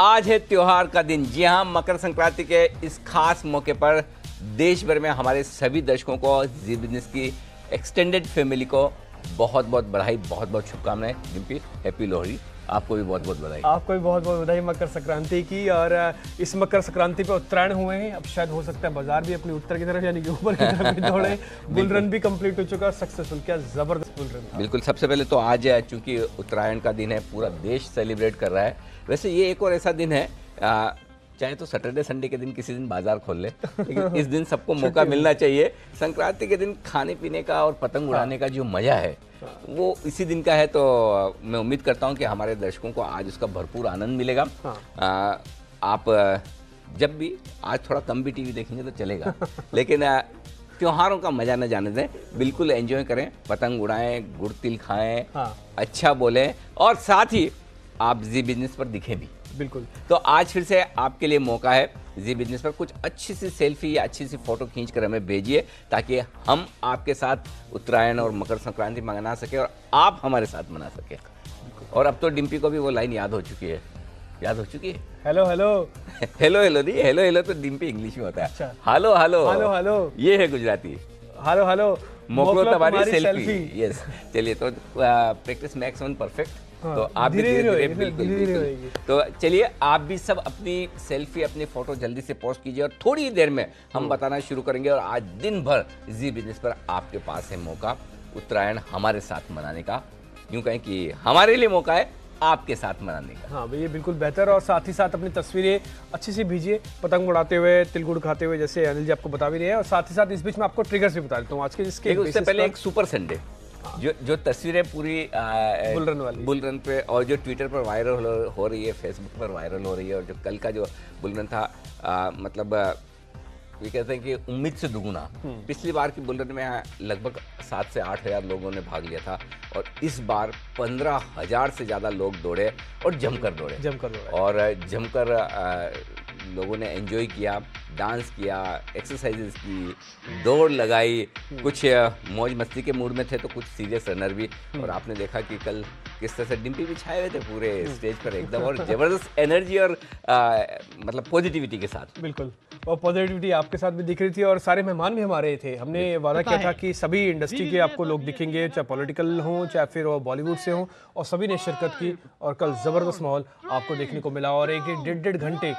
आज है त्योहार का दिन। जी हाँ, मकर संक्रांति के इस खास मौके पर देश भर में हमारे सभी दर्शकों को, जी बिजनेस की एक्सटेंडेड फैमिली को बहुत बहुत बधाई, बहुत बहुत शुभकामनाएं। डिम्पी, हैप्पी लोहड़ी। आपको भी बहुत बहुत बधाई। आपको भी बहुत बहुत बधाई मकर संक्रांति की। और इस मकर संक्रांति पे उत्तरायण हुए हैं। अब शायद हो सकता है बाजार भी अपनी उत्तर की तरफ यानी कि ऊपर की तरफ भी दौड़े। बुल रन भी कंप्लीट हो चुका, सक्सेसफुल। क्या जबरदस्त बुल रन था। बिल्कुल। सबसे पहले तो आज चूंकि उत्तरायण का दिन है, पूरा देश सेलिब्रेट कर रहा है। वैसे ये एक और ऐसा दिन है, चाहे तो सैटरडे संडे के दिन किसी दिन बाजार खोल ले, लेकिन इस दिन सबको मौका मिलना चाहिए। संक्रांति के दिन खाने पीने का और पतंग उड़ाने का जो मजा है वो इसी दिन का है। तो मैं उम्मीद करता हूं कि हमारे दर्शकों को आज उसका भरपूर आनंद मिलेगा। आप जब भी आज थोड़ा कम भी टीवी देखेंगे तो चलेगा, लेकिन त्योहारों का मजा न जाने दें। बिल्कुल एंजॉय करें, पतंग उड़ाएं, गुड़ तिल खाएं, अच्छा बोलें और साथ ही आप जी बिजनेस पर दिखें भी। बिल्कुल। तो आज फिर से आपके लिए मौका है, जी बिजनेस पर कुछ अच्छी सी सेल्फी या अच्छी सी फोटो खींच कर हमें भेजिए, ताकि हम आपके साथ उत्तरायण और मकर संक्रांति मना सके और आप हमारे साथ मना सके। और अब तो डिम्पी को भी वो लाइन याद हो चुकी है। हेलो हेलो हेलो हेलो नहीं, हेलो हेलो तो डिम्पी इंग्लिश में होता है। अच्छा। हेलो हेलो हेलो हेलो ये है गुजराती। हेलो हेलो मोकलो तुम्हारी सेल्फी। यस, चलिए तो प्रैक्टिस मैक्स वन परफेक्ट। तो आप भी धीरे धीरे बिल्कुल। तो चलिए आप भी सब अपनी सेल्फी, अपनी फोटो जल्दी से पोस्ट कीजिए और थोड़ी देर में हम बताना शुरू करेंगे। और आज दिन भर जी बिजनेस पर आपके पास है मौका उत्तरायण हमारे साथ मनाने का। यूं कहें कि हमारे लिए मौका है आपके साथ मनाने का। हाँ भैया, बिल्कुल बेहतर। और साथ ही साथ अपनी तस्वीरें अच्छी सी भेजिए, पतंग उड़ाते हुए, तिलगुड़ खाते हुए, जैसे अनिल जी आपको बता भी रहे हैं। और साथ ही साथ इस बीच में आपको ट्रिगर्स भी बता देता हूँ आज के, जिसके उससे पहले एक सुपर संडे जो तस्वीरें पूरी बुल रन पे और जो ट्विटर पर वायरल हो रही है, फेसबुक पर वायरल हो रही है, और जो कल का जो बुल रन था, मतलब ये कहते हैं कि उम्मीद से दुगुना। पिछली बार की बुल रन में लगभग 7 से 8 हज़ार लोगों ने भाग लिया था, और इस बार 15,000 से ज़्यादा लोग दौड़े और जमकर दौड़े और जमकर लोगों ने एंजॉय किया, डांस किया, एक्सरसाइजेस की, दौड़ लगाई। कुछ मौज मस्ती के मूड में थे तो कुछ सीरियस रनर भी। और आपने देखा कि कल किस तरह से डिम्पी भी छाए हुए थे पूरे स्टेज पर एकदम, और जबरदस्त एनर्जी और मतलब पॉजिटिविटी के साथ। बिल्कुल, और पॉजिटिविटी आपके साथ भी दिख रही थी। और सारे मेहमान भी हमारे थे। हमने वादा किया था कि सभी इंडस्ट्री के आपको लोग दिखेंगे, चाहे पॉलिटिकल हों चाहे फिर वो बॉलीवुड से हों, और सभी ने शिरकत की। और कल ज़बरदस्त माहौल आपको देखने को मिला, और एक डेढ़ घंटे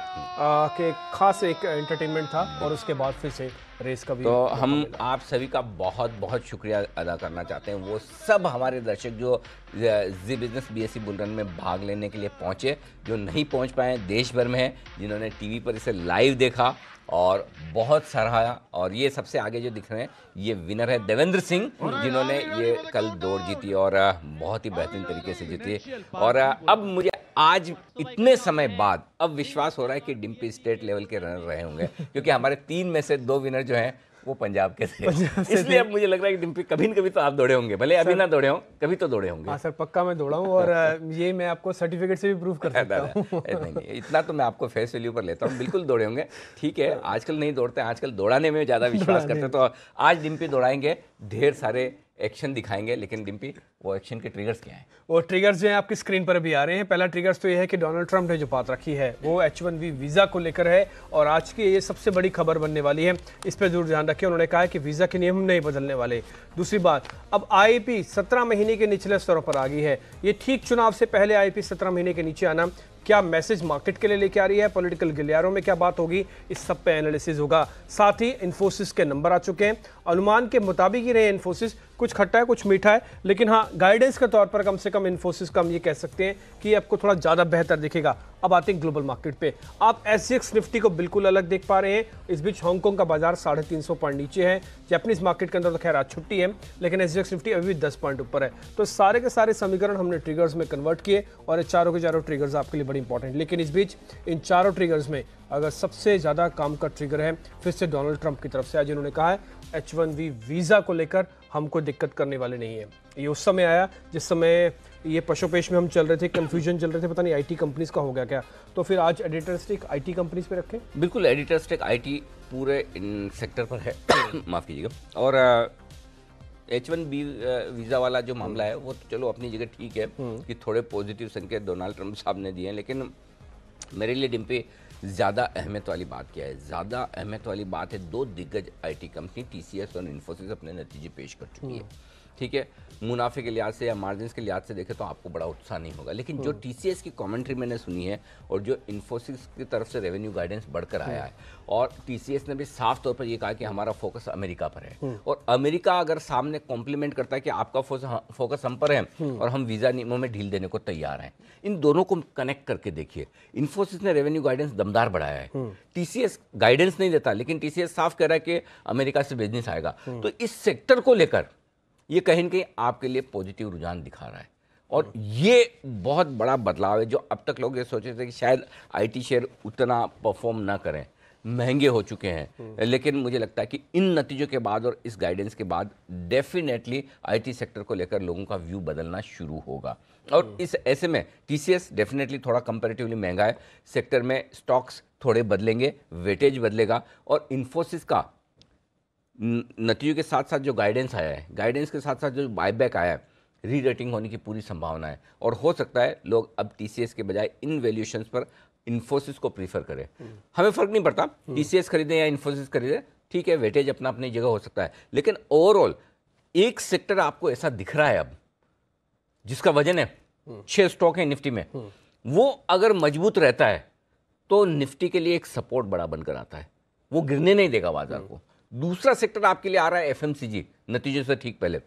के खास एक एंटरटेनमेंट था। और उसके बाद फिर से रेस का भी। तो हम आप सभी का बहुत बहुत शुक्रिया अदा करना चाहते हैं, वो सब हमारे दर्शक जो जी बिजनेस बीएससी बुल रन में भाग लेने के लिए पहुंचे, जो नहीं पहुंच पाए देश भर में हैं, जिन्होंने टीवी पर इसे लाइव देखा और बहुत सराहा। और ये सबसे आगे जो दिख रहे हैं ये विनर है देवेंद्र सिंह, जिन्होंने ये कल दौड़ जीती और बहुत ही बेहतरीन तरीके से जीती। और अब मुझे आज इतने समय बाद अब विश्वास हो रहा है कि डिम्पी स्टेट लेवल के रनर रहे होंगे, क्योंकि हमारे 3 में से 2 विनर जो हैं वो पंजाब के थे। इसलिए अब मुझे लग रहा है कि डिम्पी कभी न कभी तो आप दौड़े होंगे, भले अभी ना दौड़े हों, कभी तो दौड़े होंगे। हाँ सर, पक्का मैं दौड़ा हूँ। और ये मैं आपको सर्टिफिकेट से भी प्रूव कर सकता हूँ। नहीं, इतना तो मैं आपको फेस वैल्यू पर लेता हूँ, बिल्कुल दौड़े होंगे। ठीक है, आजकल नहीं दौड़ते, आजकल दौड़ाने में ज़्यादा विश्वास करते। तो आज डिम्पी दौड़ाएंगे, ढेर सारे एक्शन दिखाएंगे। लेकिन डिम्पी, वो एक्शन के ट्रिगर्स क्या हैं? वो ट्रिगर्स जो हैं आपकी स्क्रीन पर भी आ रहे हैं। पहला ट्रिगर्स तो ये है कि डोनाल्ड ट्रंप ने जो बात रखी है वो H1B वीज़ा को लेकर है, और आज की ये सबसे बड़ी खबर बनने वाली है। इस पर जरूर ध्यान रखें। उन्होंने कहा है कि वीज़ा के नियम नहीं बदलने वाले। दूसरी बात, अब IIP 17 महीने के निचले स्तरों पर आ गई है। ये ठीक चुनाव से पहले IIP 17 महीने के नीचे आना क्या मैसेज मार्केट के लिए लेके आ रही है, पॉलिटिकल गलियारों में क्या बात होगी, इस सब पे एनालिसिस होगा। साथ ही इन्फोसिस के नंबर आ चुके हैं। अनुमान के मुताबिक ही रहे इन्फोसिस, कुछ खट्टा है कुछ मीठा है, लेकिन हाँ गाइडेंस के तौर पर कम से कम इन्फोसिस का हम ये कह सकते हैं कि आपको थोड़ा ज़्यादा बेहतर दिखेगा। अब आते हैं ग्लोबल मार्केट पे। आप SGX निफ्टी को बिल्कुल अलग देख पा रहे हैं। इस बीच हांगकांग का बाजार 350 पॉइंट नीचे है। जापानीज मार्केट के अंदर तो खैर आज छुट्टी है, लेकिन SGX निफ्टी अभी भी 10 पॉइंट ऊपर है। तो सारे के सारे समीकरण हमने ट्रिगर्स में कन्वर्ट किए, और ये चारों के चारों ट्रिगर्स आपके लिए बड़ी इंपॉर्टेंट। लेकिन इस बीच इन चारों ट्रिगर्स में अगर सबसे ज़्यादा काम का ट्रिगर है फिर से डोनाल्ड ट्रंप की तरफ से, आज इन्होंने कहा है H1B वीज़ा को लेकर हम कोई दिक्कत करने वाले नहीं है। ये उस समय आया जिस समय ये पशोपेश में हम चल रहे थे, कंफ्यूजन चल रहे थे, पता नहीं IT कंपनीज का हो गया क्या। तो फिर आज एडिटर स्टिक IT कंपनीज पे रखें। बिल्कुल, एडिटर स्टिक IT पूरे इन सेक्टर पर है। माफ़ कीजिएगा। और H1B वीज़ा वाला जो मामला है वो तो चलो अपनी जगह ठीक है कि थोड़े पॉजिटिव संकेत डोनाल्ड ट्रंप साहब ने दिए हैं, लेकिन मेरे लिए डिम्पी ज़्यादा अहमियत वाली बात क्या है? ज़्यादा अहमियत वाली बात है, दो दिग्गज आईटी कंपनी टीसीएस और इन्फोसिस अपने नतीजे पेश कर चुकी है। ठीक है, मुनाफे के लिहाज से या मार्जिन के लिहाज से देखें तो आपको बड़ा उत्साह नहीं होगा, लेकिन जो टीसीएस की कमेंट्री मैंने सुनी है और जो इन्फोसिस की तरफ से रेवेन्यू गाइडेंस बढ़कर आया है, और टीसीएस ने भी साफ तौर पर ये कहा कि हमारा फोकस अमेरिका पर है, और अमेरिका अगर सामने कॉम्प्लीमेंट करता है कि आपका फोकस हम पर है और हम वीज़ा नियमों में ढील देने को तैयार हैं, इन दोनों को कनेक्ट करके देखिए। इन्फोसिस ने रेवेन्यू गाइडेंस दमदार बढ़ाया है, टीसीएस गाइडेंस नहीं देता, लेकिन टीसीएस साफ कह रहा है कि अमेरिका से बिजनेस आएगा। तो इस सेक्टर को लेकर ये कहीं न कहीं आपके लिए पॉजिटिव रुझान दिखा रहा है, और ये बहुत बड़ा बदलाव है। जो अब तक लोग ये सोचे थे कि शायद आईटी शेयर उतना परफॉर्म ना करें, महंगे हो चुके हैं, लेकिन मुझे लगता है कि इन नतीजों के बाद और इस गाइडेंस के बाद डेफिनेटली आईटी सेक्टर को लेकर लोगों का व्यू बदलना शुरू होगा। और इस ऐसे में टीसीएस डेफिनेटली थोड़ा कंपैरेटिवली महंगा है, सेक्टर में स्टॉक्स थोड़े बदलेंगे, वेटेज बदलेगा, और इन्फोसिस का नतीजों के साथ साथ जो गाइडेंस आया है, गाइडेंस के साथ साथ जो बायबैक आया है, री रेटिंग होने की पूरी संभावना है, और हो सकता है लोग अब टीसीएस के बजाय इन वैल्यूएशंस पर इन्फोसिस को प्रीफर करें। हमें फर्क नहीं पड़ता टीसीएस खरीदें या इन्फोसिस खरीदें, ठीक है, वेटेज अपना अपनी जगह हो सकता है, लेकिन ओवरऑल एक सेक्टर आपको ऐसा दिख रहा है अब जिसका वजन है 6 स्टॉक है निफ्टी में, वो अगर मजबूत रहता है तो निफ्टी के लिए एक सपोर्ट बड़ा बनकर आता है, वो गिरने नहीं देगा बाजार को। दूसरा सेक्टर आपके लिए आ रहा है एफएमसीजी, नतीजों से ठीक पहले।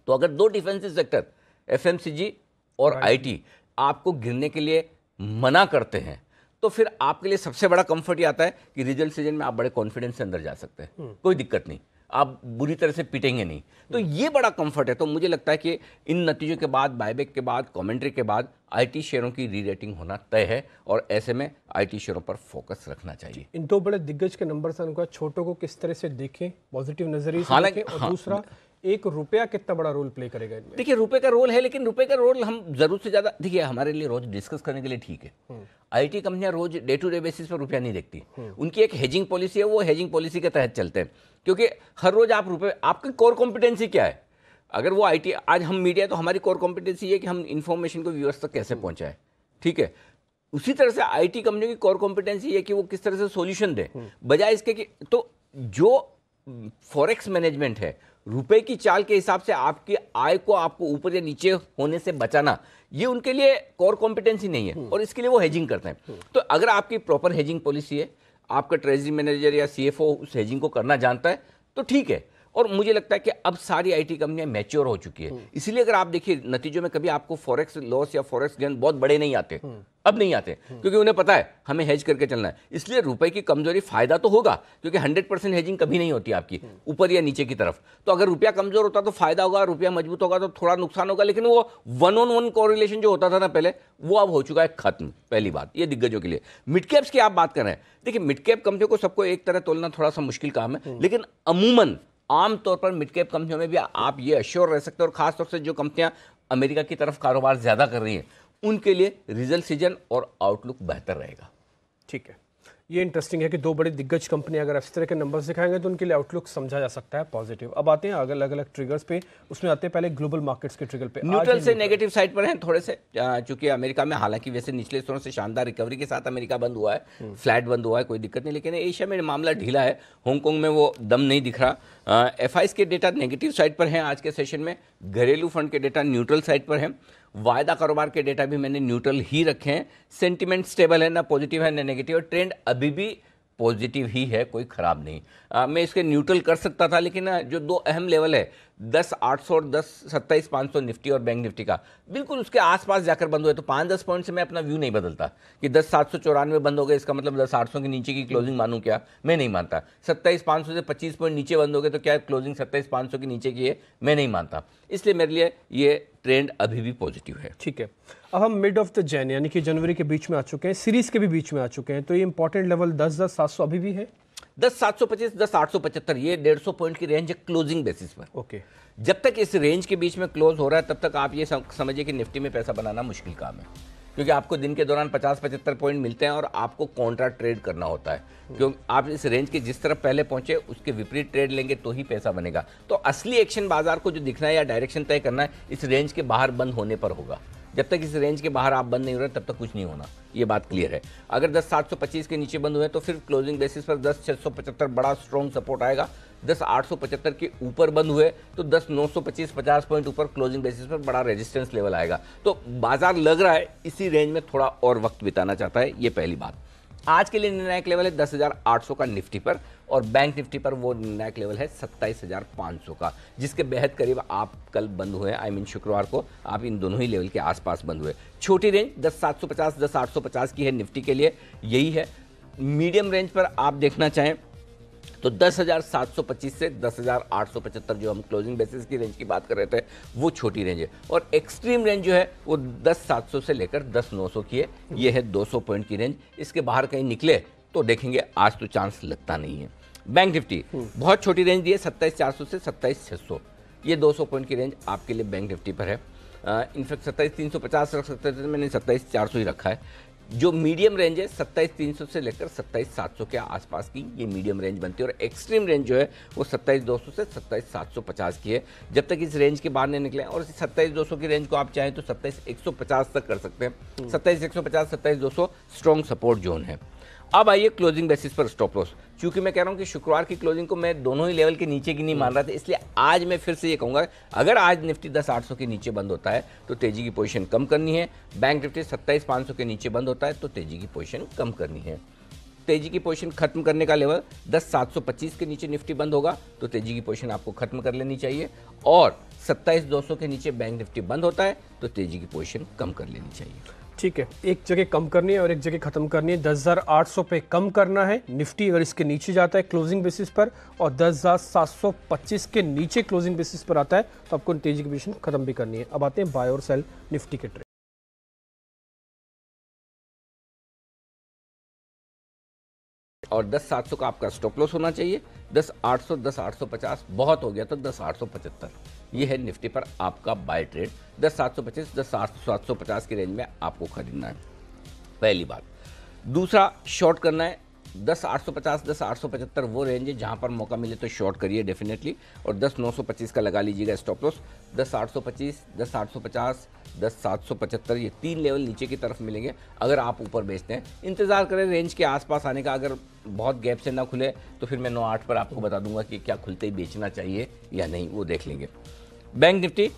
तो अगर दो डिफेंसिव सेक्टर एफएमसीजी और आईटी आपको गिरने के लिए मना करते हैं, तो फिर आपके लिए सबसे बड़ा कंफर्ट ये आता है कि रिजल्ट सीजन में आप बड़े कॉन्फिडेंस से अंदर जा सकते हैं, कोई दिक्कत नहीं, आप बुरी तरह से पिटेंगे नहीं। तो ये बड़ा कंफर्ट है। तो मुझे लगता है कि इन नतीजों के बाद, बायबैक के बाद, कमेंट्री के बाद आईटी शेयरों की री रेटिंग होना तय है, और ऐसे में आईटी शेयरों पर फोकस रखना चाहिए। इन दो बड़े दिग्गज के नंबर से अनुसार छोटों को किस तरह से देखें, पॉजिटिव नजरिए से देखें, और दूसरा एक रुपया कितना बड़ा रोल प्ले करेगा इनमें? देखिए, रुपए का रोल है, लेकिन रुपए का रोल हम जरूरत से ज्यादा, देखिए हमारे लिए रोज डिस्कस करने के लिए ठीक है। आईटी कंपनियां रोज डे टू डे बेसिस पर रुपया नहीं देखती, उनकी एक हेजिंग पॉलिसी है, वो हेजिंग पॉलिसी के तहत चलते हैं, क्योंकि हर रोज आप रुपए, आपकी कोर कॉम्पिटेंसी क्या है? अगर वो आईटी, आज हम मीडिया, तो हमारी कोर कॉम्पिटेंसी है कि हम इंफॉर्मेशन को व्यूअर्स तक कैसे पहुंचाएं, ठीक है। उसी तरह से आईटी कंपनी की कोर कॉम्पिटेंसी है कि वो किस तरह से सॉल्यूशन दे, बजाय इसके कि, तो जो फॉरेक्स मैनेजमेंट है, रुपए की चाल के हिसाब से आपकी आय को आपको ऊपर या नीचे होने से बचाना, ये उनके लिए कोर कॉम्पिटेंसी नहीं है, और इसके लिए वो हेजिंग करते हैं। तो अगर आपकी प्रॉपर हेजिंग पॉलिसी है, आपका ट्रेजरी मैनेजर या सीएफओ उस हेजिंग को करना जानता है, तो ठीक है। और मुझे लगता है कि अब सारी आईटी कंपनियां मैच्योर हो चुकी है, इसलिए अगर आप देखिए नतीजों में कभी आपको फॉरेक्स लॉस या फॉरेक्स गेन बहुत बड़े नहीं आते, अब नहीं आते, क्योंकि उन्हें पता है हमें हेज करके चलना है। इसलिए रुपए की कमजोरी फायदा तो होगा, क्योंकि 100% हेजिंग कभी नहीं होती आपकी ऊपर या नीचे की तरफ। तो अगर रुपया कमजोर होता तो फायदा होगा, रुपया मजबूत होगा तो थोड़ा नुकसान होगा, लेकिन वो 1-on-1 कोरिलेशन जो होता था ना पहले, वो अब हो चुका है खत्म। पहली बात ये दिग्गजों के लिए। मिड कैप्स की आप बात कर रहे हैं, देखिए मिड कैप कंपनियों को सबको एक तरह तोलना थोड़ा सा मुश्किल काम है, लेकिन अमूमन आमतौर पर मिड कैप कंपनियों में भी आप ये अश्योर रह सकते हैं, और खासतौर से जो कंपनियां अमेरिका की तरफ कारोबार ज्यादा कर रही हैं, उनके लिए रिजल्ट सीजन और आउटलुक बेहतर रहेगा। ठीक है, ये इंटरेस्टिंग है कि दो बड़ी दिग्गज कंपनी अगर इस तरह के नंबर्स दिखाएंगे तो उनके लिए आउटलुक समझा जा सकता है पॉजिटिव। अब आते हैं अलग अलग ट्रिगर्स पे, उसमें आते हैं पहले ग्लोबल मार्केट्स के ट्रिगर पे। न्यूट्रल से नेगेटिव साइड पर हैं थोड़े से, चूंकि अमेरिका में, हालांकि वैसे निचले स्तरों से शानदार रिकवरी के साथ अमेरिका बंद हुआ है, फ्लैट बंद हुआ है, कोई दिक्कत नहीं, लेकिन एशिया में मामला ढीला है, हांगकांग में वो दम नहीं दिख रहा। एफआईएस के डेटा नेगेटिव साइड पर हैं आज के सेशन में, घरेलू फंड के डेटा न्यूट्रल साइड पर हैं, वायदा कारोबार के डेटा भी मैंने न्यूट्रल ही रखे हैं, सेंटिमेंट स्टेबल है, ना पॉजिटिव है ना नेगेटिव, और ट्रेंड अभी भी पॉजिटिव ही है, कोई खराब नहीं। मैं इसके न्यूट्रल कर सकता था, लेकिन जो दो अहम लेवल है 10,800 और 10,27,500 निफ्टी और बैंक निफ्टी का, बिल्कुल उसके आसपास जाकर बंद हुए, तो 5-10 पॉइंट से मैं अपना व्यू नहीं बदलता कि 10,794 बंद हो गए इसका मतलब 10,800 के नीचे की क्लोजिंग मानूं क्या, मैं नहीं मानता। 27,500 से 25 पॉइंट नीचे बंद हो गए तो क्या क्लोजिंग 27,500 के नीचे की है, मैं नहीं मानता। इसलिए मेरे लिए ये ट्रेंड अभी भी पॉजिटिव है। ठीक है, अब हम मिड ऑफ द जैन यानी कि जनवरी के बीच में आ चुके हैं, सीरीज के भी बीच में आ चुके हैं, तो ये इंपॉर्टेंट लेवल 10,700 अभी भी है, 10,725, 10,875, ये 150 पॉइंट की रेंज है क्लोजिंग बेसिस पर। ओके, जब तक इस रेंज के बीच में क्लोज हो रहा है, तब तक आप ये समझिए कि निफ्टी में पैसा बनाना मुश्किल काम है, क्योंकि आपको दिन के दौरान 50-75 पॉइंट मिलते हैं और आपको कॉन्ट्रा ट्रेड करना होता है, क्योंकि आप इस रेंज के जिस तरफ पहले पहुंचे उसके विपरीत ट्रेड लेंगे तो ही पैसा बनेगा। तो असली एक्शन बाजार को जो दिखना है या डायरेक्शन तय करना है, इस रेंज के बाहर बंद होने पर होगा। जब तक इस रेंज के बाहर आप बंद नहीं हो रहे तब तक कुछ नहीं होना, ये बात क्लियर है। अगर 10,725 के नीचे बंद हुए तो फिर क्लोजिंग बेसिस पर 10,675 बड़ा स्ट्रॉन्ग सपोर्ट आएगा। 10,875 के ऊपर बंद हुए तो 10,925 50 पॉइंट ऊपर क्लोजिंग बेसिस पर बड़ा रेजिस्टेंस लेवल आएगा। तो बाजार लग रहा है इसी रेंज में थोड़ा और वक्त बिताना चाहता है, ये पहली बात। आज के लिए निर्णायक लेवल है 10,800 का निफ्टी पर, और बैंक निफ्टी पर वो निर्णायक लेवल है 27,500 का, जिसके बेहद करीब आप कल बंद हुए, आई मीन शुक्रवार को आप इन दोनों ही लेवल के आसपास बंद हुए। छोटी रेंज 10,750 10,850 की है निफ्टी के लिए, यही है। मीडियम रेंज पर आप देखना चाहें तो 10,725 से 10,875 जो हम क्लोजिंग बेसिस की रेंज की बात कर रहे थे वो छोटी रेंज है, और एक्सट्रीम रेंज जो है वो 10,700 से लेकर 10,900 की है, ये है 200 पॉइंट की रेंज। इसके बाहर कहीं निकले तो देखेंगे, आज तो चांस लगता नहीं है। बैंक निफ्टी बहुत छोटी रेंज दी है 27,400 से 27,600, ये 200 पॉइंट की रेंज आपके लिए बैंक निफ्टी पर है। इनफैक्ट 27,350 रख सकते थे, मैंने 27,400 ही रखा है। जो मीडियम रेंज है 27,300 से लेकर 27,700 के आसपास की ये मीडियम रेंज बनती है, और एक्सट्रीम रेंज जो है वो 27,200 से 27,750 की है। जब तक इस रेंज के बाहर नहीं निकले, और 27,200 की रेंज को आप चाहें तो 27,150 तक कर सकते हैं। 27,150 27,200 स्ट्रॉन्ग सपोर्ट जोन है। अब आइए क्लोजिंग बेसिस पर स्टॉप लॉस। चूंकि मैं कह रहा हूं कि शुक्रवार की क्लोजिंग को मैं दोनों ही लेवल के नीचे की नहीं मान रहा था, इसलिए आज मैं फिर से ये कहूंगा, अगर आज निफ्टी 10,800 के नीचे बंद होता है तो तेजी की पोजीशन कम करनी है। बैंक निफ्टी 27,500 के नीचे बंद होता है तो तेजी की पोजीशन कम करनी है। तेजी की पोजीशन खत्म करने का लेवल 10,725 के नीचे निफ्टी बंद होगा तो तेजी की पोजीशन आपको खत्म कर लेनी चाहिए, और 27,200 के नीचे बैंक निफ्टी बंद होता है तो तेजी की पोजीशन कम कर लेनी चाहिए। ठीक है, एक जगह कम करनी है और एक जगह खत्म करनी है। 10,800 पे कम करना है निफ्टी अगर इसके नीचे जाता है क्लोजिंग बेसिस पर, और 10,725 के नीचे क्लोजिंग बेसिस पर आता है तो आपको तेजी की पोजीशन खत्म भी करनी है। अब आते हैं बाय और सेल निफ्टी के ट्रेड। और 10,700 का आपका स्टॉप लॉस होना चाहिए। 10,800 10,850 बहुत हो गया तो 10,875 ये है निफ्टी पर आपका बाय ट्रेड। 10,725 10,750 की रेंज में आपको खरीदना है, पहली बात। दूसरा, शॉर्ट करना है 10,850 10,875 वो रेंज है जहां पर मौका मिले तो शॉर्ट करिए डेफिनेटली, और 10,925 का लगा लीजिएगा स्टॉप लॉस। 10,825 10,850 10,775 ये तीन लेवल नीचे की तरफ मिलेंगे। अगर आप ऊपर बेचते हैं, इंतजार करें रेंज के आसपास आने का। अगर बहुत गैप से ना खुले तो फिर मैं 9-8 पर आपको बता दूंगा कि क्या खुलते ही बेचना चाहिए या नहीं, वो देख लेंगे। बैंक निफ्टी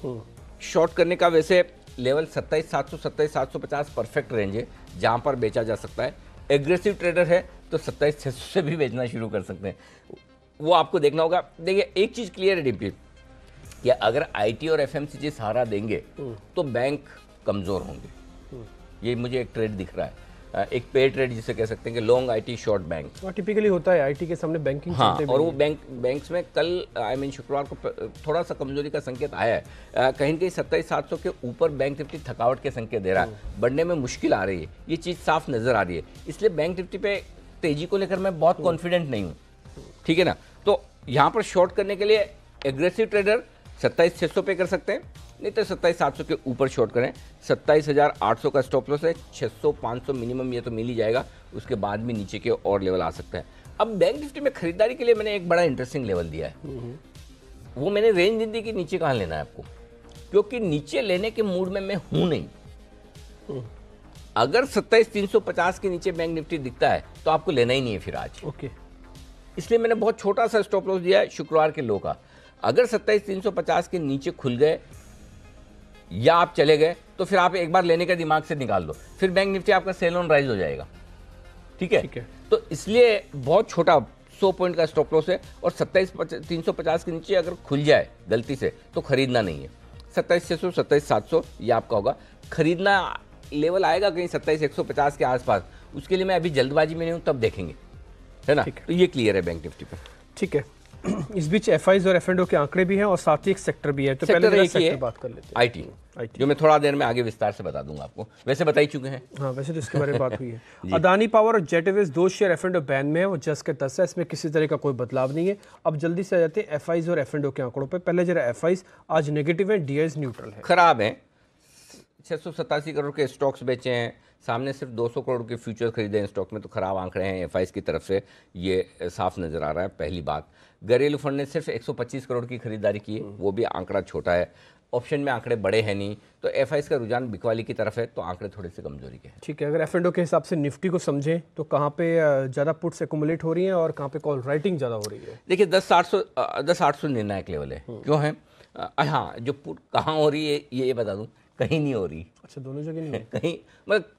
शॉर्ट करने का वैसे लेवल 27,700 27,750 परफेक्ट रेंज है जहां पर बेचा जा सकता है। एग्रेसिव ट्रेडर है तो 27,600 से भी बेचना शुरू कर सकते हैं, वो आपको देखना होगा। देखिए एक चीज क्लियर है डीपी, कि अगर आईटी और एफएमसीजी सहारा देंगे तो बैंक कमजोर होंगे, ये मुझे एक ट्रेड दिख रहा है, एक पे ट्रेड जिसे कह सकते हैं कि long IT short bank, typically होता है आईटी के सामने बैंकिंग। हाँ, और वो बैंक्स में कल आई मीन शुक्रवार को थोड़ा सा कमजोरी का संकेत आया है। कहीं न कहीं 27,700 के ऊपर बैंक निफ्टी थकावट के संकेत दे रहा है, बढ़ने में मुश्किल आ रही है, ये चीज़ साफ नजर आ रही है। इसलिए बैंक निफ्टी पे तेजी को लेकर मैं बहुत कॉन्फिडेंट नहीं हूँ, ठीक है ना। तो यहाँ पर शॉर्ट करने के लिए एग्रेसिव ट्रेडर 27,600 पे कर सकते हैं, नहीं तो 27,700 के ऊपर शॉर्ट करें। 27,800 का स्टॉप लॉस है, 600-500 मिनिमम ये तो मिल ही जाएगा, उसके बाद भी नीचे के और लेवल आ सकता है। अब बैंक निफ्टी में खरीदारी के लिए मैंने एक बड़ा इंटरेस्टिंग लेवल दिया है, वो मैंने रेंज दी कि नीचे कहाँ लेना है आपको, क्योंकि नीचे लेने के मूड में मैं हूं नहीं। अगर 27,350 के नीचे बैंक निफ्टी दिखता है तो आपको लेना ही नहीं है फिर आज। ओके, इसलिए मैंने बहुत छोटा सा स्टॉप लॉस दिया है शुक्रवार के लो का। अगर 27,350 के नीचे खुल गए या आप चले गए तो फिर आप एक बार लेने का दिमाग से निकाल दो, फिर बैंक निफ्टी आपका सेल ऑन राइज हो जाएगा, ठीक है। तो इसलिए बहुत छोटा 100 पॉइंट का स्टॉप लॉस है, और 27,350 के नीचे अगर खुल जाए गलती से तो खरीदना नहीं है। 27,600 27,700 ये आपका होगा। खरीदना लेवल आएगा कहीं 27,150 के आसपास, उसके लिए मैं अभी जल्दबाजी में नहीं हूं, तब देखेंगे, है ना। तो ये क्लियर है बैंक निफ्टी पर, ठीक है। इस बीच एफआईज और एफ&ओ के आंकड़े भी हैं और साथ ही एक सेक्टर भी है, तो पहले सेक्टर बात कर लेते हैं। आईटी, जो मैं थोड़ा देर में आगे विस्तार से बता दूंगा आपको, वैसे बता ही चुके हैं। हाँ, वैसे तो इसके बारे में बात हुई है। अदानी पावर और jet Airways 2 share F&O ban में है, वो 10 के 10 है, इसमें किसी तरह का कोई बदलाव नहीं है। अब जल्दी से आ जाते हैं एफआईज और एफ&ओ के आंकड़ों पर। पहले जरा एफआईज आज नेगेटिव है, डीआईज न्यूट्रल है, खराब है। 687 करोड़ के स्टॉक्स बेचे हैं, सामने सिर्फ 200 करोड़ के फ्यूचर खरीदे हैं स्टॉक में, तो खराब आंकड़े हैं एफआईज की तरफ से, ये साफ नजर आ रहा है। पहली बात, घरेलू फंड ने सिर्फ 125 करोड़ की खरीदारी की है, वो भी आंकड़ा छोटा है। ऑप्शन में आंकड़े बड़े हैं नहीं, तो एफआईएस का रुझान बिकवाली की तरफ है, तो आंकड़े थोड़े से कमजोरी के हैं। ठीक है, अगर एफ&ओ के हिसाब से निफ्टी को समझें तो कहाँ पे ज़्यादा पुट्स एक्यूमुलेट हो रही हैं और कहाँ पे कॉल राइटिंग ज़्यादा हो रही है? देखिए 10,800 निर्णायक लेवल है। क्यों है? हाँ, जो पुट कहाँ हो रही है ये बता दूँ, कहीं नहीं हो रही। अच्छा, दोनों जगह नहीं है। कहीं मतलब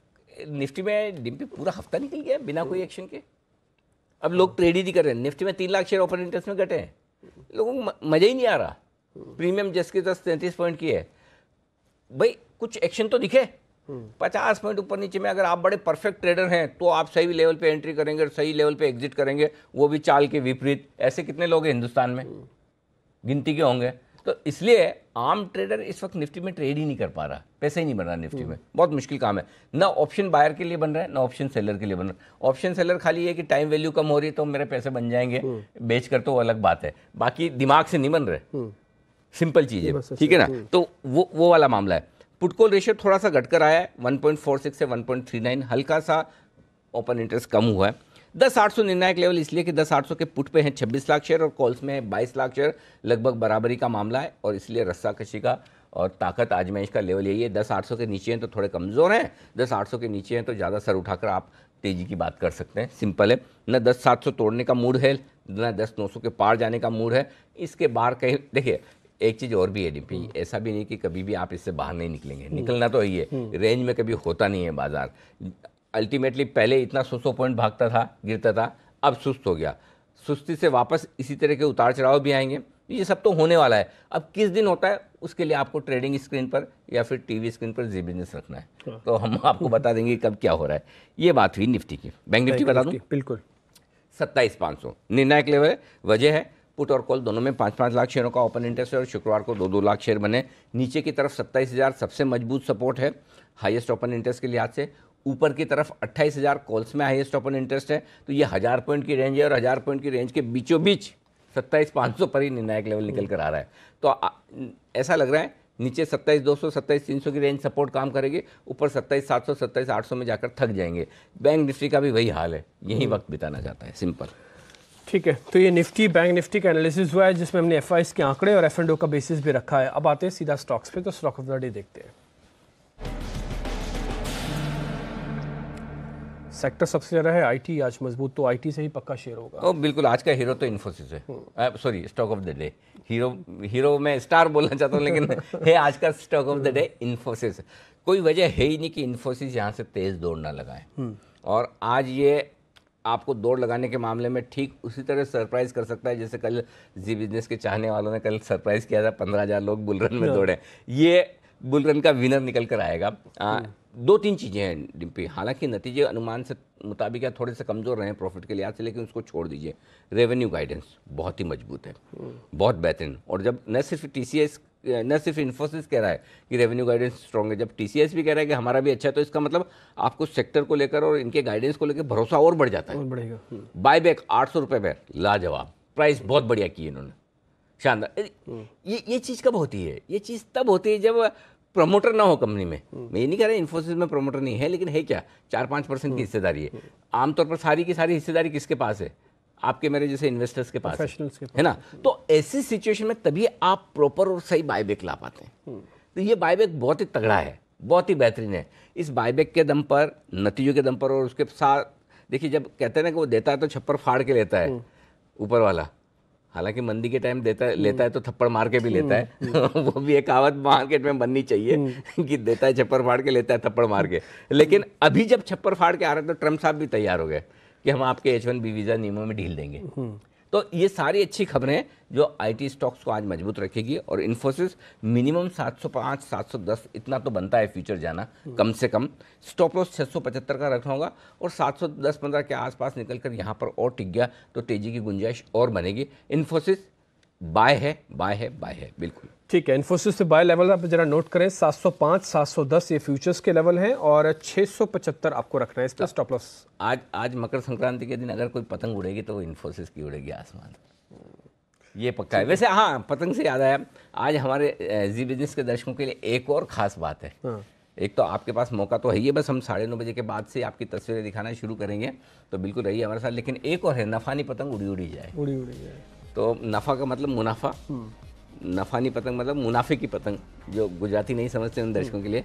निफ्टी में डिम्पी पूरा हफ्ता निकल गया बिना कोई एक्शन के। अब लोग ट्रेड ही नहीं कर रहे हैं। निफ्टी में 3 लाख शेयर ओपन इंटरेस्ट में घटे हैं, लोगों को मजा ही नहीं आ रहा। प्रीमियम जिसके 33 पॉइंट की है, भाई कुछ एक्शन तो दिखे। 50 पॉइंट ऊपर नीचे में अगर आप बड़े परफेक्ट ट्रेडर हैं तो आप सही लेवल पे एंट्री करेंगे और सही लेवल पे एग्जिट करेंगे, वो भी चाल के विपरीत। ऐसे कितने लोग हैं हिंदुस्तान में, गिनती के होंगे। तो इसलिए आम ट्रेडर इस वक्त निफ्टी में ट्रेड ही नहीं कर पा रहा, पैसे ही नहीं बन रहा निफ्टी में। बहुत मुश्किल काम है। ना ऑप्शन बायर के लिए बन रहा है, ना ऑप्शन सेलर के लिए बन रहा है। ऑप्शन सेलर खाली ये कि टाइम वैल्यू कम हो रही है तो मेरे पैसे बन जाएंगे, बेच कर तो वो अलग बात है, बाकी दिमाग से नहीं बन रहे। सिंपल चीज़ है, ठीक है ना। तो वो वाला मामला है। पुट कॉल रेशियो थोड़ा सा घटकर आया है, 1.46 से 1.39, हल्का सा ओपन इंटरेस्ट कम हुआ है। 10,800 निर्णायक लेवल इसलिए कि 10,800 के पुट पे हैं 26 लाख शेयर और कॉल्स में है 22 लाख शेयर, लगभग बराबरी का मामला है। और इसलिए रस्साकशी का और ताकत आजमाइश का लेवल यही है। 10,800 के नीचे हैं तो थोड़े कमज़ोर हैं, 10,800 के नीचे हैं तो ज़्यादा सर उठाकर आप तेज़ी की बात कर सकते हैं। सिंपल है, न 10,700 तोड़ने का मूड है, न 10,900 के पार जाने का मूड है। इसके बाहर कहीं देखिए, एक चीज़ और भी है डिम्पी, ऐसा भी नहीं कि कभी भी आप इससे बाहर नहीं निकलेंगे, निकलना तो यही है। रेंज में कभी होता नहीं है बाजार। अल्टीमेटली पहले इतना 100 पॉइंट भागता था, गिरता था, अब सुस्त हो गया। सुस्ती से वापस इसी तरह के उतार चढ़ाव भी आएंगे, ये सब तो होने वाला है। अब किस दिन होता है उसके लिए आपको ट्रेडिंग स्क्रीन पर या फिर टीवी स्क्रीन पर जी बिजनेस रखना है, तो हम आपको बता देंगे कब क्या हो रहा है। ये बात हुई निफ्टी की। बैंक निफ्टी बता दूँ, बिल्कुल 27,500 निर्णायक लेवल है। वजह है पुट और कॉल दोनों में 5-5 लाख शेयरों का ओपन इंटरेस्ट है और शुक्रवार को 2-2 लाख शेयर बने। नीचे की तरफ 27,000 सबसे मजबूत सपोर्ट है हाईएस्ट ओपन इंटरेस्ट के लिहाज से। ऊपर की तरफ 28,000 कॉल्स में हाईएस्ट ओपन इंटरेस्ट है। तो ये 1000 पॉइंट की रेंज है और 1000 पॉइंट की रेंज के बीचों बीच 27,500 पर ही निर्णायक लेवल निकल कर आ रहा है। तो ऐसा लग रहा है नीचे 27,200 27,300 की रेंज सपोर्ट काम करेगी, ऊपर 27,700 27,800 में जाकर थक जाएंगे। बैंक निफ्टी का भी वही हाल है, यही वक्त बिताना चाहता है, सिंपल। ठीक है, तो ये निफ्टी बैंक निफ्टी का एनालिसिस हुआ है जिसमें हमने एफआईएस के आंकड़े और एफ&ओ का बेसिस भी रखा है। अब आते हैं सीधा स्टॉक्स पे, तो स्टॉक ऑफ द डे देखते हैं। सेक्टर सबसे ज़्यादा है आईटी आज मजबूत, तो आईटी से ही पक्का शेयर होगा। बिल्कुल, आज का हीरो तो इन्फोसिस है। Sorry, stock of the day. Hero मैं स्टार बोलना चाहता हूँ लेकिन है आज का stock of the day Infosys. कोई वजह है ही नहीं कि इन्फोसिस यहाँ से तेज़ दौड़ ना लगाए। और आज ये आपको दौड़ लगाने के मामले में ठीक उसी तरह सरप्राइज कर सकता है जैसे कल जी बिजनेस के चाहने वालों ने कल सरप्राइज किया था, 15,000 लोग बुल रन में दौड़े। ये बुल रन का विनर निकल कर आएगा। 2-3 चीज़ें हैं डिम्पी, हालांकि नतीजे अनुमान से मुताबिक या थोड़े से कमज़ोर रहे हैं प्रॉफिट के लिहाज से, लेकिन उसको छोड़ दीजिए। रेवेन्यू गाइडेंस बहुत ही मजबूत है, बहुत बेहतरीन। और जब न सिर्फ इन्फोसिस कह रहा है कि रेवेन्यू गाइडेंस स्ट्रॉन्ग है, जब टीसीएस भी कह रहा है कि हमारा भी अच्छा है, तो इसका मतलब आपको सेक्टर को लेकर और इनके गाइडेंस को लेकर भरोसा और बढ़ जाता है। बायबैक 800 रुपये में लाजवाब, प्राइस बहुत बढ़िया की इन्होंने, शानदार। ये चीज़ कब होती है? ये चीज़ तब होती है जब प्रमोटर ना हो कंपनी में। मैं ये नहीं कह रहा इन्फोसिस में प्रमोटर नहीं है, लेकिन है क्या, 4-5% की हिस्सेदारी है। आमतौर पर सारी की सारी हिस्सेदारी किसके पास है? आपके मेरे जैसे इन्वेस्टर्स के पास है ना। तो ऐसी सिचुएशन में तभी आप प्रॉपर और सही बायबैक ला पाते हैं। तो ये बायबैक बहुत ही तगड़ा है, बहुत ही बेहतरीन है। इस बायबैक के दम पर, नतीजों के दम पर, और उसके साथ देखिए, जब कहते हैं ना कि वो देता है तो छप्पर फाड़ के लेता है ऊपर वाला, हालांकि मंदी के टाइम लेता है तो थप्पड़ मार के भी लेता है। वो भी एक कहावत मार्केट में बननी चाहिए कि देता है छप्पर फाड़ के, लेता है थप्पड़ मार के। लेकिन अभी जब छप्पर फाड़ के आ रहे हैं तो ट्रम्प साहब भी तैयार हो गए कि हम आपके H1B वीज़ा नियमों में ढील देंगे। तो ये सारी अच्छी खबरें हैं जो आईटी स्टॉक्स को आज मजबूत रखेगी। और इन्फोसिस मिनिमम 705 710 इतना तो बनता है फ्यूचर जाना, कम से कम। स्टॉप लॉस 675 का रखना होगा और 710-15 के आसपास निकलकर यहाँ पर और टिक गया तो तेजी की गुंजाइश और बनेगी। इन्फोसिस बाय है बिल्कुल। ठीक है, इन्फोसिस से बाय लेवल आप जरा नोट करें, 705 710 ये फ्यूचर्स के लेवल हैं और 675 आपको रखना है इस पर स्टॉप लॉस। आज मकर संक्रांति के दिन अगर कोई पतंग उड़ेगी तो इन्फोसिस की उड़ेगी आसमान, ये पक्का है। वैसे हाँ, पतंग से याद आया, आज हमारे जी बिजनेस के दर्शकों के लिए एक और ख़ास बात है। एक तो आपके पास मौका तो है ही, बस हम 9:30 बजे के बाद से आपकी तस्वीरें दिखाना शुरू करेंगे, तो बिल्कुल रहिए हमारे साथ। लेकिन एक और है, नफ़ा नहीं पतंग उड़ी जाए, उड़ी जाए। तो नफ़ा का मतलब मुनाफा, नफा नहीं पतंग, मतलब मुनाफे की पतंग, जो गुजराती नहीं समझते उन दर्शकों के लिए,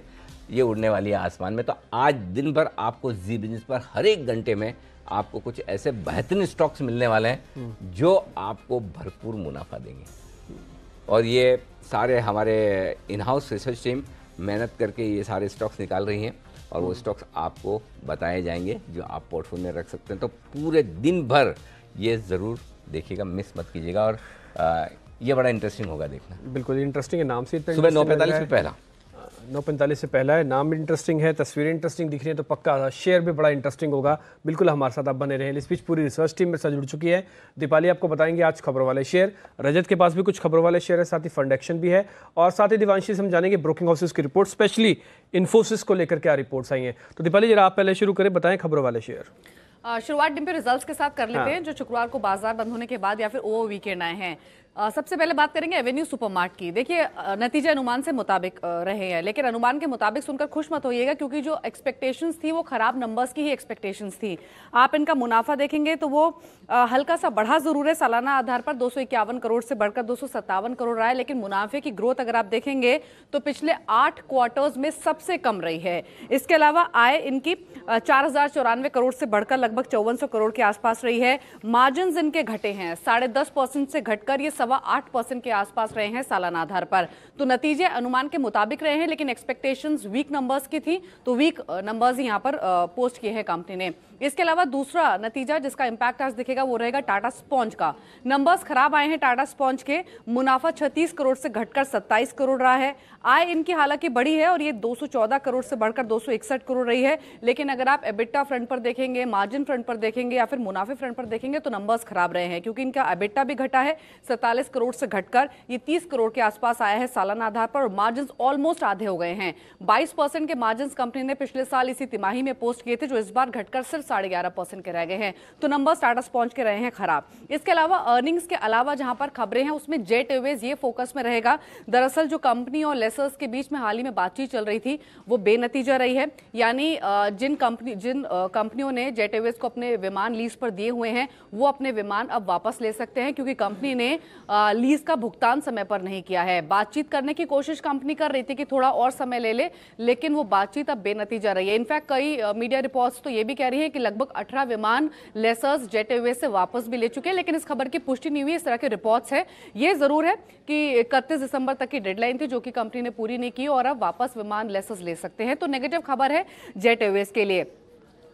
ये उड़ने वाली है आसमान में। तो आज दिन भर आपको जी बिजनेस पर हर एक घंटे में आपको कुछ ऐसे बेहतरीन स्टॉक्स मिलने वाले हैं जो आपको भरपूर मुनाफा देंगे। और ये सारे हमारे इन हाउस रिसर्च टीम मेहनत करके ये सारे स्टॉक्स निकाल रही हैं और वो स्टॉक्स आपको बताए जाएंगे जो आप पोर्टफोलियो में रख सकते हैं। तो पूरे दिन भर ये ज़रूर देखिएगा, मिस मत कीजिएगा। और ये बड़ा इंटरेस्टिंग होगा देखना। बिल्कुल इंटरेस्टिंग है, नाम से इतना सुबह 9:45 पे पहला 9:45 से पहला है, नाम भी इंटरेस्टिंग है, तस्वीरें इंटरेस्टिंग दिख रही है, तो पक्का शेयर भी बड़ा इंटरेस्टिंग होगा। बिल्कुल हमारे साथ आप बने रहें। इस बीच पूरी रिसर्च टीम मेरे साथ जुड़ चुकी है। दीपाली आपको बताएंगे आज खबरों वाले शेयर, रजत के पास भी कुछ खबरों वाले शेयर है, साथ ही फंड एक्शन भी है, और साथ ही दिवांशी से हम जानेंगे ब्रोकिंग हाउसेस की रिपोर्ट, स्पेशली इन्फोसिस को लेकर क्या रिपोर्ट्स आई हैं। तो दीपाली जरा आप पहले शुरू करें, बताएं खबरों वाले शेयर। शुरुआत दिन पे रिजल्ट्स के साथ कर लेते हैं जो शुक्रवार को बाजार बंद होने के बाद या फिर ओवर वीकेंड आए हैं। सबसे पहले बात करेंगे एवेन्यू सुपरमार्ट की। देखिए नतीजे अनुमान से मुताबिक रहे हैं, लेकिन अनुमान के मुताबिक सुनकर खुश मत होइएगा, क्योंकि जो एक्सपेक्टेशंस थी वो खराब नंबर्स की ही एक्सपेक्टेशंस थी। आप इनका मुनाफा देखेंगे तो वो हल्का सा बढ़ा जरूर है, सालाना आधार पर 251 करोड़ से बढ़कर 257 करोड़ रहा है, लेकिन मुनाफे की ग्रोथ अगर आप देखेंगे तो पिछले 8 क्वार्टर्स में सबसे कम रही है। इसके अलावा आय इनकी 4094 करोड़ से बढ़कर लगभग 5400 करोड़ के आसपास रही है। मार्जिन इनके घटे हैं, 10.5% से घटकर ये 8% के आसपास रहे हैं सालाना आधार पर। तो नतीजे अनुमान के मुताबिक रहे हैं, लेकिन एक्सपेक्टेशंस वीक नंबर्स की थी, तो वीक नंबर्स यहां पर पोस्ट किए हैं कंपनी ने। इसके अलावा दूसरा नतीजा जिसका इंपैक्ट आज दिखेगा वो रहेगा टाटा स्पॉन्ज का। नंबर्स खराब आए हैं टाटा स्पॉन्ज के, मुनाफा 36 करोड़ से घटकर 27 करोड़ रहा है। आय इनकी हालांकि बढ़ी है और ये 214 करोड़ से बढ़कर 261 करोड़ रही है, लेकिन अगर आप एबिटा फ्रंट पर देखेंगे, मार्जिन फ्रंट पर देखेंगे या फिर मुनाफे फ्रंट पर देखेंगे तो नंबर्स खराब रहे हैं, क्योंकि इनका एबिटा भी घटा है, 47 करोड़ से घटकर ये 30 करोड़ के आसपास आया है सालाना आधार पर, और मार्जिन ऑलमोस्ट आधे हो गए हैं। 22% के मार्जिन कंपनी ने पिछले साल इसी तिमाही में पोस्ट किए थे, जो इस बार घटकर सिर्फ 11.5% के रह गए हैं। तो नंबर्स टाटा स्पॉन्ज के रहे हैं खराब। इसके अलावा अर्निंग्स के अलावा जहां पर खबरें हैं उसमें जेट एयरवेज ये फोकस में रहेगा। दरअसल जो कंपनी और लेसर्स के बीच में हाल ही में बातचीत चल रही थी वो बेनतीजा रही है, यानी जिन कंपनियों ने जेट एयरवेज को अपने विमान लीज पर दिए हुए हैं वो अपने विमान अब वापस ले सकते हैं, क्योंकि कंपनी ने लीज का भुगतान समय पर नहीं किया है। बातचीत करने की कोशिश कंपनी कर रही थी कि थोड़ा और समय ले ले, लेकिन वो बातचीत अब बेनतीजा रही है। इनफैक्ट कई मीडिया रिपोर्ट्स तो ये भी कह रही है कि लगभग 18 विमान लेसर्स जेट एयरवेज से वापस भी ले चुके हैं, लेकिन इस खबर की पुष्टि नहीं हुई। इस तरह के रिपोर्ट्स है। ये जरूर है कि 31 दिसंबर तक की डेडलाइन थी जो कि कंपनी ने पूरी नहीं की, और अब वापस विमान लेसर्स ले सकते हैं। तो नेगेटिव खबर है जेट एयरवेज के लिए।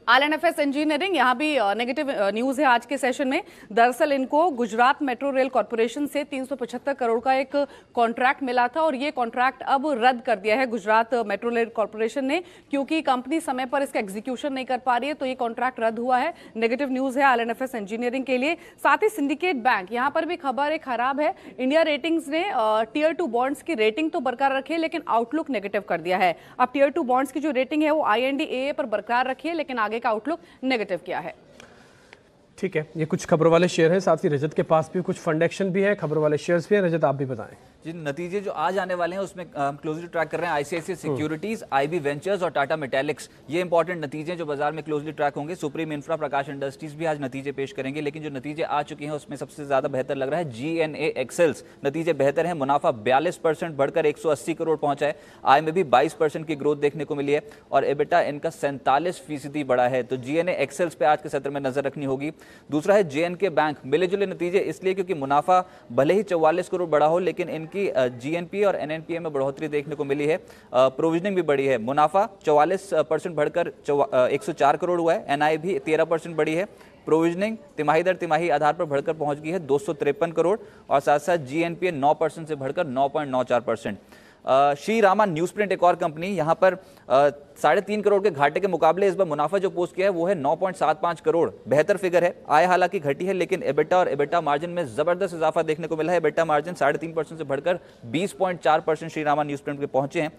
IL&FS इंजीनियरिंग, यहाँ भी नेगेटिव न्यूज है आज के सेशन में। दरअसल इनको गुजरात मेट्रो रेल कॉर्पोरेशन से 375 करोड़ का एक कॉन्ट्रैक्ट मिला था, और ये कॉन्ट्रैक्ट अब रद्द कर दिया है गुजरात मेट्रो रेल कॉर्पोरेशन ने, क्योंकि कंपनी समय पर इसका एग्जीक्यूशन नहीं कर पा रही है। तो ये कॉन्ट्रैक्ट रद्द हुआ है। नेगेटिव न्यूज है IL&FS इंजीनियरिंग के लिए। साथ ही सिंडिकेट बैंक, यहाँ पर भी खबर एक खराब है। इंडिया रेटिंग्स ने टियर 2 बॉन्ड्स की रेटिंग तो बरकरार रखी है, लेकिन आउटलुक नेगेटिव कर दिया है। अब टियर 2 बॉन्ड्स की जो रेटिंग है वो IND-AA पर बरकरार रखी है, लेकिन आगे का आउटलुक नेगेटिव किया है। ठीक है, ये कुछ खबरों वाले शेयर हैं, साथ ही रजत के पास भी कुछ फंड एक्शन भी है, खबरों वाले शेयर्स भी हैं। रजत आप भी बताएं। जिन नतीजे जो आज आने वाले हैं उसमें हम क्लोजली ट्रैक कर रहे हैं आईसीआईसीआई सिक्योरिटीज, IB वेंचर्स और टाटा मेटालिक्स। ये इंपॉर्टेंट नतीजे जो बाजार में क्लोजली ट्रैक होंगे। सुप्रीम इंफ्रा, प्रकाश इंडस्ट्रीज भी आज नतीजे पेश करेंगे, लेकिन जो नतीजे आ चुके हैं उसमें सबसे ज्यादा बेहतर लग रहा है GNA एक्सेल्स। नतीजे बेहतर हैं, मुनाफा 42% बढ़कर 180 करोड़ पहुंचा है। आय में भी 22% की ग्रोथ देखने को मिली है, और एबिटा इनका 47% बढ़ा है। तो GNA एक्सेल्स पे आज के सत्र में नजर रखनी होगी। दूसरा है JNK बैंक। मिले जुले नतीजे इसलिए क्योंकि मुनाफा भले ही 44 करोड़ बढ़ा हो, लेकिन इनकी GNP और NNPA में बढ़ोतरी देखने को मिली है। प्रोविजनिंग भी बढ़ी है। मुनाफा 44% बढ़कर 104 करोड़ हुआ है। NI भी 13% बढ़ी है। प्रोविजनिंग तिमाही दर तिमाही आधार पर बढ़कर पहुंच गई है 253 करोड़, और साथ साथ GNPA 9% से बढ़कर 9.94%। श्री रामा न्यूज प्रिंट एक और कंपनी, यहाँ पर 3.5 करोड़ के घाटे के मुकाबले इस बार मुनाफा जो पोस्ट किया है वो है 9.75 करोड़। बेहतर फिगर है। आय हालांकि घटी है, लेकिन एबिटा और एबिटा मार्जिन में जबरदस्त इजाफा देखने को मिला है। एबिटा मार्जिन 3.5% से बढ़कर 20.4% श्री रामा न्यूज प्रिंट पे पहुंचे हैं।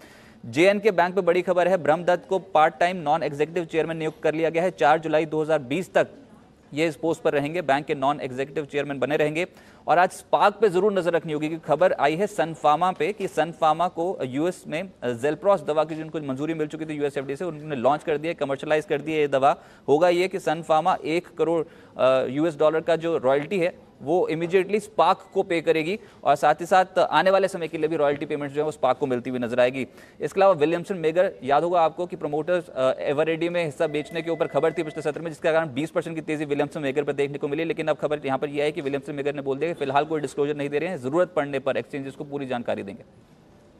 JNK बैंक पे बड़ी खबर है। ब्रह्मदत्त को part time non executive chairman नियुक्त कर लिया गया है। 4 जुलाई 2020 तक ये इस पोस्ट पर रहेंगे, बैंक के नॉन एग्जीक्यूटिव चेयरमैन बने रहेंगे। और आज स्पार्क पे जरूर नजर रखनी होगी, क्योंकि खबर आई है सन फार्मा पे कि सन फार्मा को US में जेलप्रॉस दवा की जिनको मंजूरी मिल चुकी थी US FDA से, उन्होंने लॉन्च कर दिया, कमर्शलाइज कर दिया ये दवा। होगा ये कि सन फार्मा $1 करोड़ का जो रॉयल्टी है वो इमीडिएटली स्पार्क को पे करेगी और साथ ही साथ आने वाले समय के लिए भी रॉयल्टी पेमेंट्स जो है वो स्पार्क को मिलती हुई नजर आएगी। इसके अलावा विलियमसन मेगर, याद होगा आपको कि प्रमोटर्स एवरेडी में हिस्सा बेचने के ऊपर खबर थी पिछले सत्र में, जिसके कारण 20% की तेजी विलियमसन मेगर पर देखने को मिली। लेकिन अब खबर यहाँ पर यह है कि विलियमसन मेगर ने बोल दिया कि फिलहाल कोई डिस्क्लोजर नहीं दे रहे हैं, जरूरत पड़ने पर एक्सचेंजेस को पूरी जानकारी देंगे।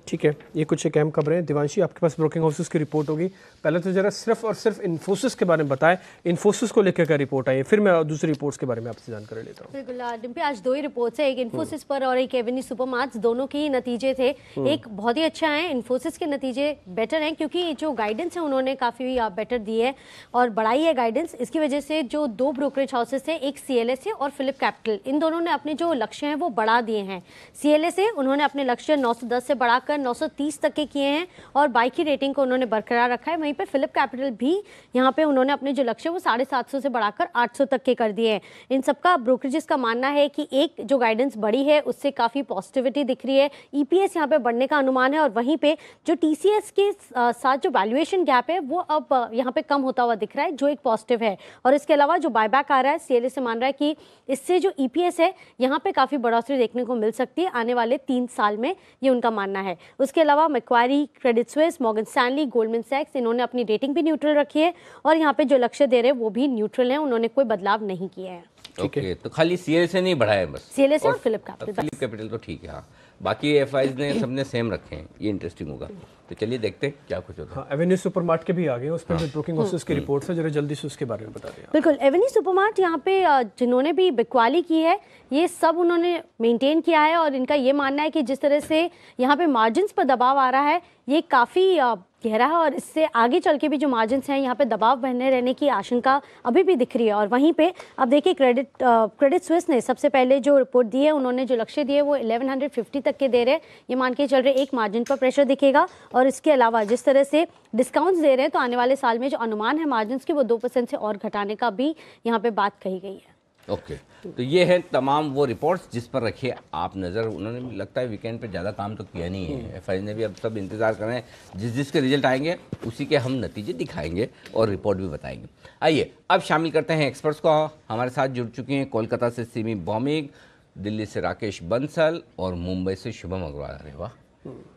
ठीक है, ये कुछ एक अहम खबरें। दिवांशी, आपके पास ब्रोकिंग हाउसेस की रिपोर्ट होगी, पहले तो जरा सिर्फ और सिर्फ इन्फोसिस के बारे में बताएं, इन्फोसिस को लेकर क्या रिपोर्ट आई है, फिर मैं दूसरी रिपोर्ट्स के बारे में आपसे जानकारी लेता हूँ। बिल्कुल डिम्पी, आज दो ही रिपोर्ट्स है, एक इन्फोसिस पर और एक एवेन्यू सुपरमार्ट्स, दोनों के ही नतीजे थे। एक बहुत ही अच्छा है, इन्फोसिस के नतीजे बेटर हैं क्योंकि जो गाइडेंस है उन्होंने काफ़ी बेटर दी है और बढ़ाई है गाइडेंस। इसकी वजह से जो दो ब्रोकरेज हाउसेस थे, एक CLSA और फिलिप कैपिटल, इन दोनों ने अपने जो लक्ष्य हैं वो बढ़ा दिए हैं। CLSA उन्होंने अपने लक्ष्य 910 से बढ़ाकर 930 तक के किए हैं और बाई की रेटिंग को उन्होंने बरकरार रखा है। वहीं पे फिलिप कैपिटल भी यहाँ पे उन्होंने अपने जो लक्ष्य वो 750 से बढ़ाकर 800 तक के कर दिए हैं। इन सबका ब्रोकरेजेस का मानना है कि एक जो गाइडेंस बढ़ी है उससे काफ़ी पॉजिटिविटी दिख रही है, EPS यहाँ पे बढ़ने का अनुमान है और वहीं पे जो TCS के साथ जो वैल्यूएशन गैप है वो अब यहाँ पे कम होता हुआ दिख रहा है, जो एक पॉजिटिव है। और इसके अलावा जो बायबैक आ रहा है, CLSA मान रहा है कि इससे जो EPS है यहाँ पे काफ़ी बढ़ोतरी देखने को मिल सकती है आने वाले 3 साल में, ये उनका मानना है। उसके अलावा Macquarie, Credit Suisse, Morgan Stanley, Goldman सैक्स, इन्होंने अपनी रेटिंग भी न्यूट्रल रखी है और यहाँ पे जो लक्ष्य दे रहे हैं वो भी न्यूट्रल है, उन्होंने कोई बदलाव नहीं किया है। ओके, तो खाली CLSA नहीं बढ़ाया बस, CLSA और फिलिप कैपिटल तो ठीक है। हाँ, बाकी FIs ने सबने सेम रखे हैं, ये इंटरेस्टिंग होगा। तो चलिए देखते हैं क्या कुछ होता है। हाँ, एवेन्यू सुपरमार्ट के भी आ गए, उस पर ब्रोकिंग हाउसेस की रिपोर्ट है, जरा जल्दी से उसके बारे में बता दें। बिल्कुल, एवेन्यू सुपरमार्ट यहाँ पे जिन्होंने भी बिकवाली की है ये सब उन्होंने मेंटेन किया है और इनका ये मानना है कि जिस तरह से यहाँ पे मार्जिन्स पर दबाव आ रहा है ये काफ़ी गहरा है और इससे आगे चल के भी जो मार्जिन्स हैं यहाँ पे दबाव बने रहने की आशंका अभी भी दिख रही है। और वहीं पे अब देखिए क्रेडिट स्विस ने सबसे पहले जो रिपोर्ट दी है, उन्होंने जो लक्ष्य दिए वो 1150 तक के दे रहे हैं, ये मान के चल रहे एक मार्जिन पर प्रेशर दिखेगा। और इसके अलावा जिस तरह से डिस्काउंट्स दे रहे हैं तो आने वाले साल में जो अनुमान है मार्जिन्स की वो 2% से और घटाने का भी यहाँ पे बात कही गई है। ओके, तो ये है तमाम वो रिपोर्ट्स जिस पर रखिए आप नज़र। उन्होंने भी लगता है वीकेंड पे ज़्यादा काम तो किया नहीं है, FI ने भी अब सब इंतज़ार कर रहे हैं, जिसके रिजल्ट आएंगे उसी के हम नतीजे दिखाएंगे और रिपोर्ट भी बताएंगे। आइए अब शामिल करते हैं एक्सपर्ट्स को। हमारे साथ जुड़ चुके हैं कोलकाता से सिमी भौमिक, दिल्ली से राकेश बंसल और मुंबई से शुभम अग्रवाल। अरे वाह,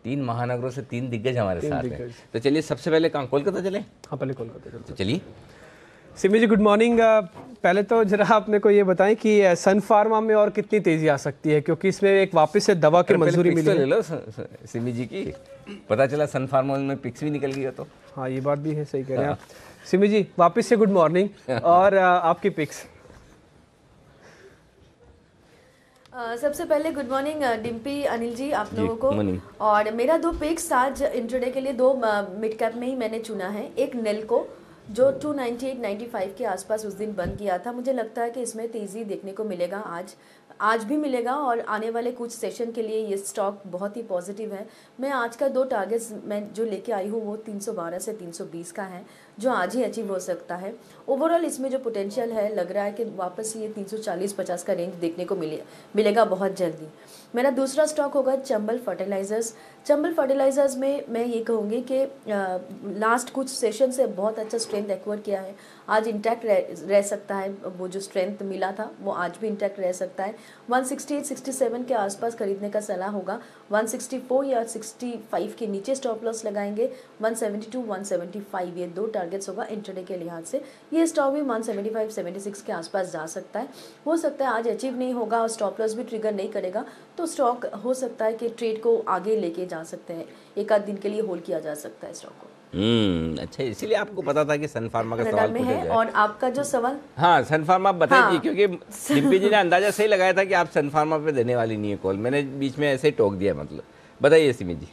3 महानगरों से 3 दिग्गज हमारे साथ हैं। तो चलिए सबसे पहले कहाँ, कोलकाता चले? हाँ, पहले कोलकाता। तो चलिए सिमी जी, गुड मॉर्निंग। पहले तो जरा आप मेरे को ये बताएं कि सन फार्मा में और कितनी तेजी आ सकती है, क्योंकि इसमें एक वापस से दवा की मंजूरी मिली है। ले लो सिमी जी की, पता चला सन फार्मा में पिक्स भी निकल गई तो। हाँ, ये बात भी है, सही कह रहे हैं आप। सिमी जी वापस से गुड मॉर्निंग और आपकी पिक्स। सबसे पहले गुड मॉर्निंग डिम्पी, अनिल जी, आप लोगों को। और मेरा 2 पिक्स आज इंट्राडे के लिए 2 मिड कैप में ही मैंने चुना है। एक नेल्को जो 298.95 के आसपास उस दिन बंद किया था, मुझे लगता है कि इसमें तेज़ी देखने को मिलेगा, आज भी मिलेगा और आने वाले कुछ सेशन के लिए ये स्टॉक बहुत ही पॉजिटिव है। मैं आज का 2 टारगेट्स मैं जो लेके आई हूँ वो 312 से 320 का है, जो आज ही अचीव हो सकता है। ओवरऑल इसमें जो पोटेंशियल है, लग रहा है कि वापस ये 340-50 का रेंज देखने को मिलेगा बहुत जल्दी। मेरा दूसरा स्टॉक होगा चंबल फर्टिलाइज़र्स। चंबल फर्टिलाइज़र्स में मैं ये कहूँगी कि लास्ट कुछ सेशन से बहुत अच्छा स्ट्रेंथ एक्वायर किया है, आज इंटैक्ट रह सकता है। वो जो स्ट्रेंथ मिला था वो आज भी इंटैक्ट रह सकता है। 168-67 के आसपास खरीदने का सलाह होगा। 164 या 65 के नीचे स्टॉप लॉस लगाएंगे। 172-175 ये 2 टारगेट्स होगा इंट्राडे के लिहाज से। ये स्टॉक भी 175-76 के आसपास जा सकता है। हो सकता है आज अचीव नहीं होगा और स्टॉप लॉस भी ट्रिगर नहीं करेगा, तो स्टॉक हो सकता है कि ट्रेड को आगे लेके जा सकते हैं, एक आध दिन के लिए होल्ड किया जा सकता है स्टॉक को। अच्छा, इसीलिए आपको पता था कि सन फार्मा का सवाल पूछा जाए। और आपका जो सवाल, हाँ सन फार्मा आप बताइए। हाँ। क्योंकि डिम्पी जी ने अंदाजा सही लगाया था कि आप सन फार्मा पे देने वाली नहीं है कॉल, मैंने बीच में ऐसे ही टोक दिया। मतलब बताइए सिमी जी।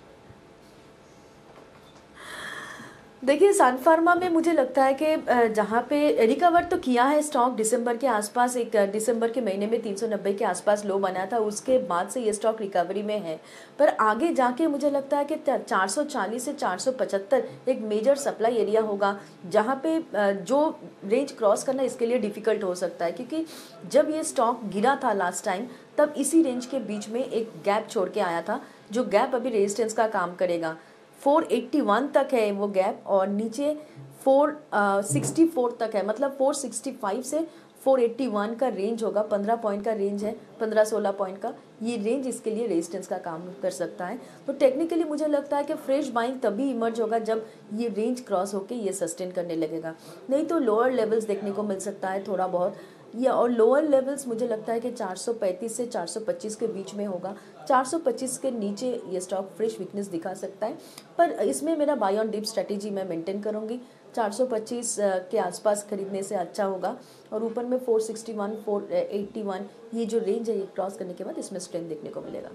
देखिए सन फार्मा में मुझे लगता है कि जहाँ पे रिकवर तो किया है स्टॉक दिसंबर के आसपास, एक दिसंबर के महीने में 390 के आसपास लो बना था, उसके बाद से ये स्टॉक रिकवरी में है। पर आगे जाके मुझे लगता है कि 440 से 475 एक मेजर सप्लाई एरिया होगा, जहाँ पे जो रेंज क्रॉस करना इसके लिए डिफ़िकल्ट हो सकता है, क्योंकि जब ये स्टॉक गिरा था लास्ट टाइम तब इसी रेंज के बीच में एक गैप छोड़ के आया था, जो गैप अभी रेजिस्टेंस का काम करेगा। 481 तक है वो गैप और नीचे 464 तक है, मतलब 465 से 481 का रेंज होगा, 15 पॉइंट का रेंज है, 15-16 पॉइंट का, ये रेंज इसके लिए रेजिस्टेंस का काम कर सकता है। तो टेक्निकली मुझे लगता है कि फ्रेश बाइंग तभी इमर्ज होगा जब ये रेंज क्रॉस होकर ये सस्टेन करने लगेगा, नहीं तो लोअर लेवल्स देखने को मिल सकता है थोड़ा बहुत, या और लोअर लेवल्स मुझे लगता है कि 435 से 425 के बीच में होगा। 425 के नीचे ये स्टॉक फ्रेश वीकनेस दिखा सकता है, पर इसमें मेरा बाय ऑन डिप स्ट्रेटेजी मैं मेंटेन करूंगी। 425 के आसपास खरीदने से अच्छा होगा, और ऊपर में 461, 481 ये जो रेंज है ये क्रॉस करने के बाद इसमें स्ट्रेंथ देखने को मिलेगा।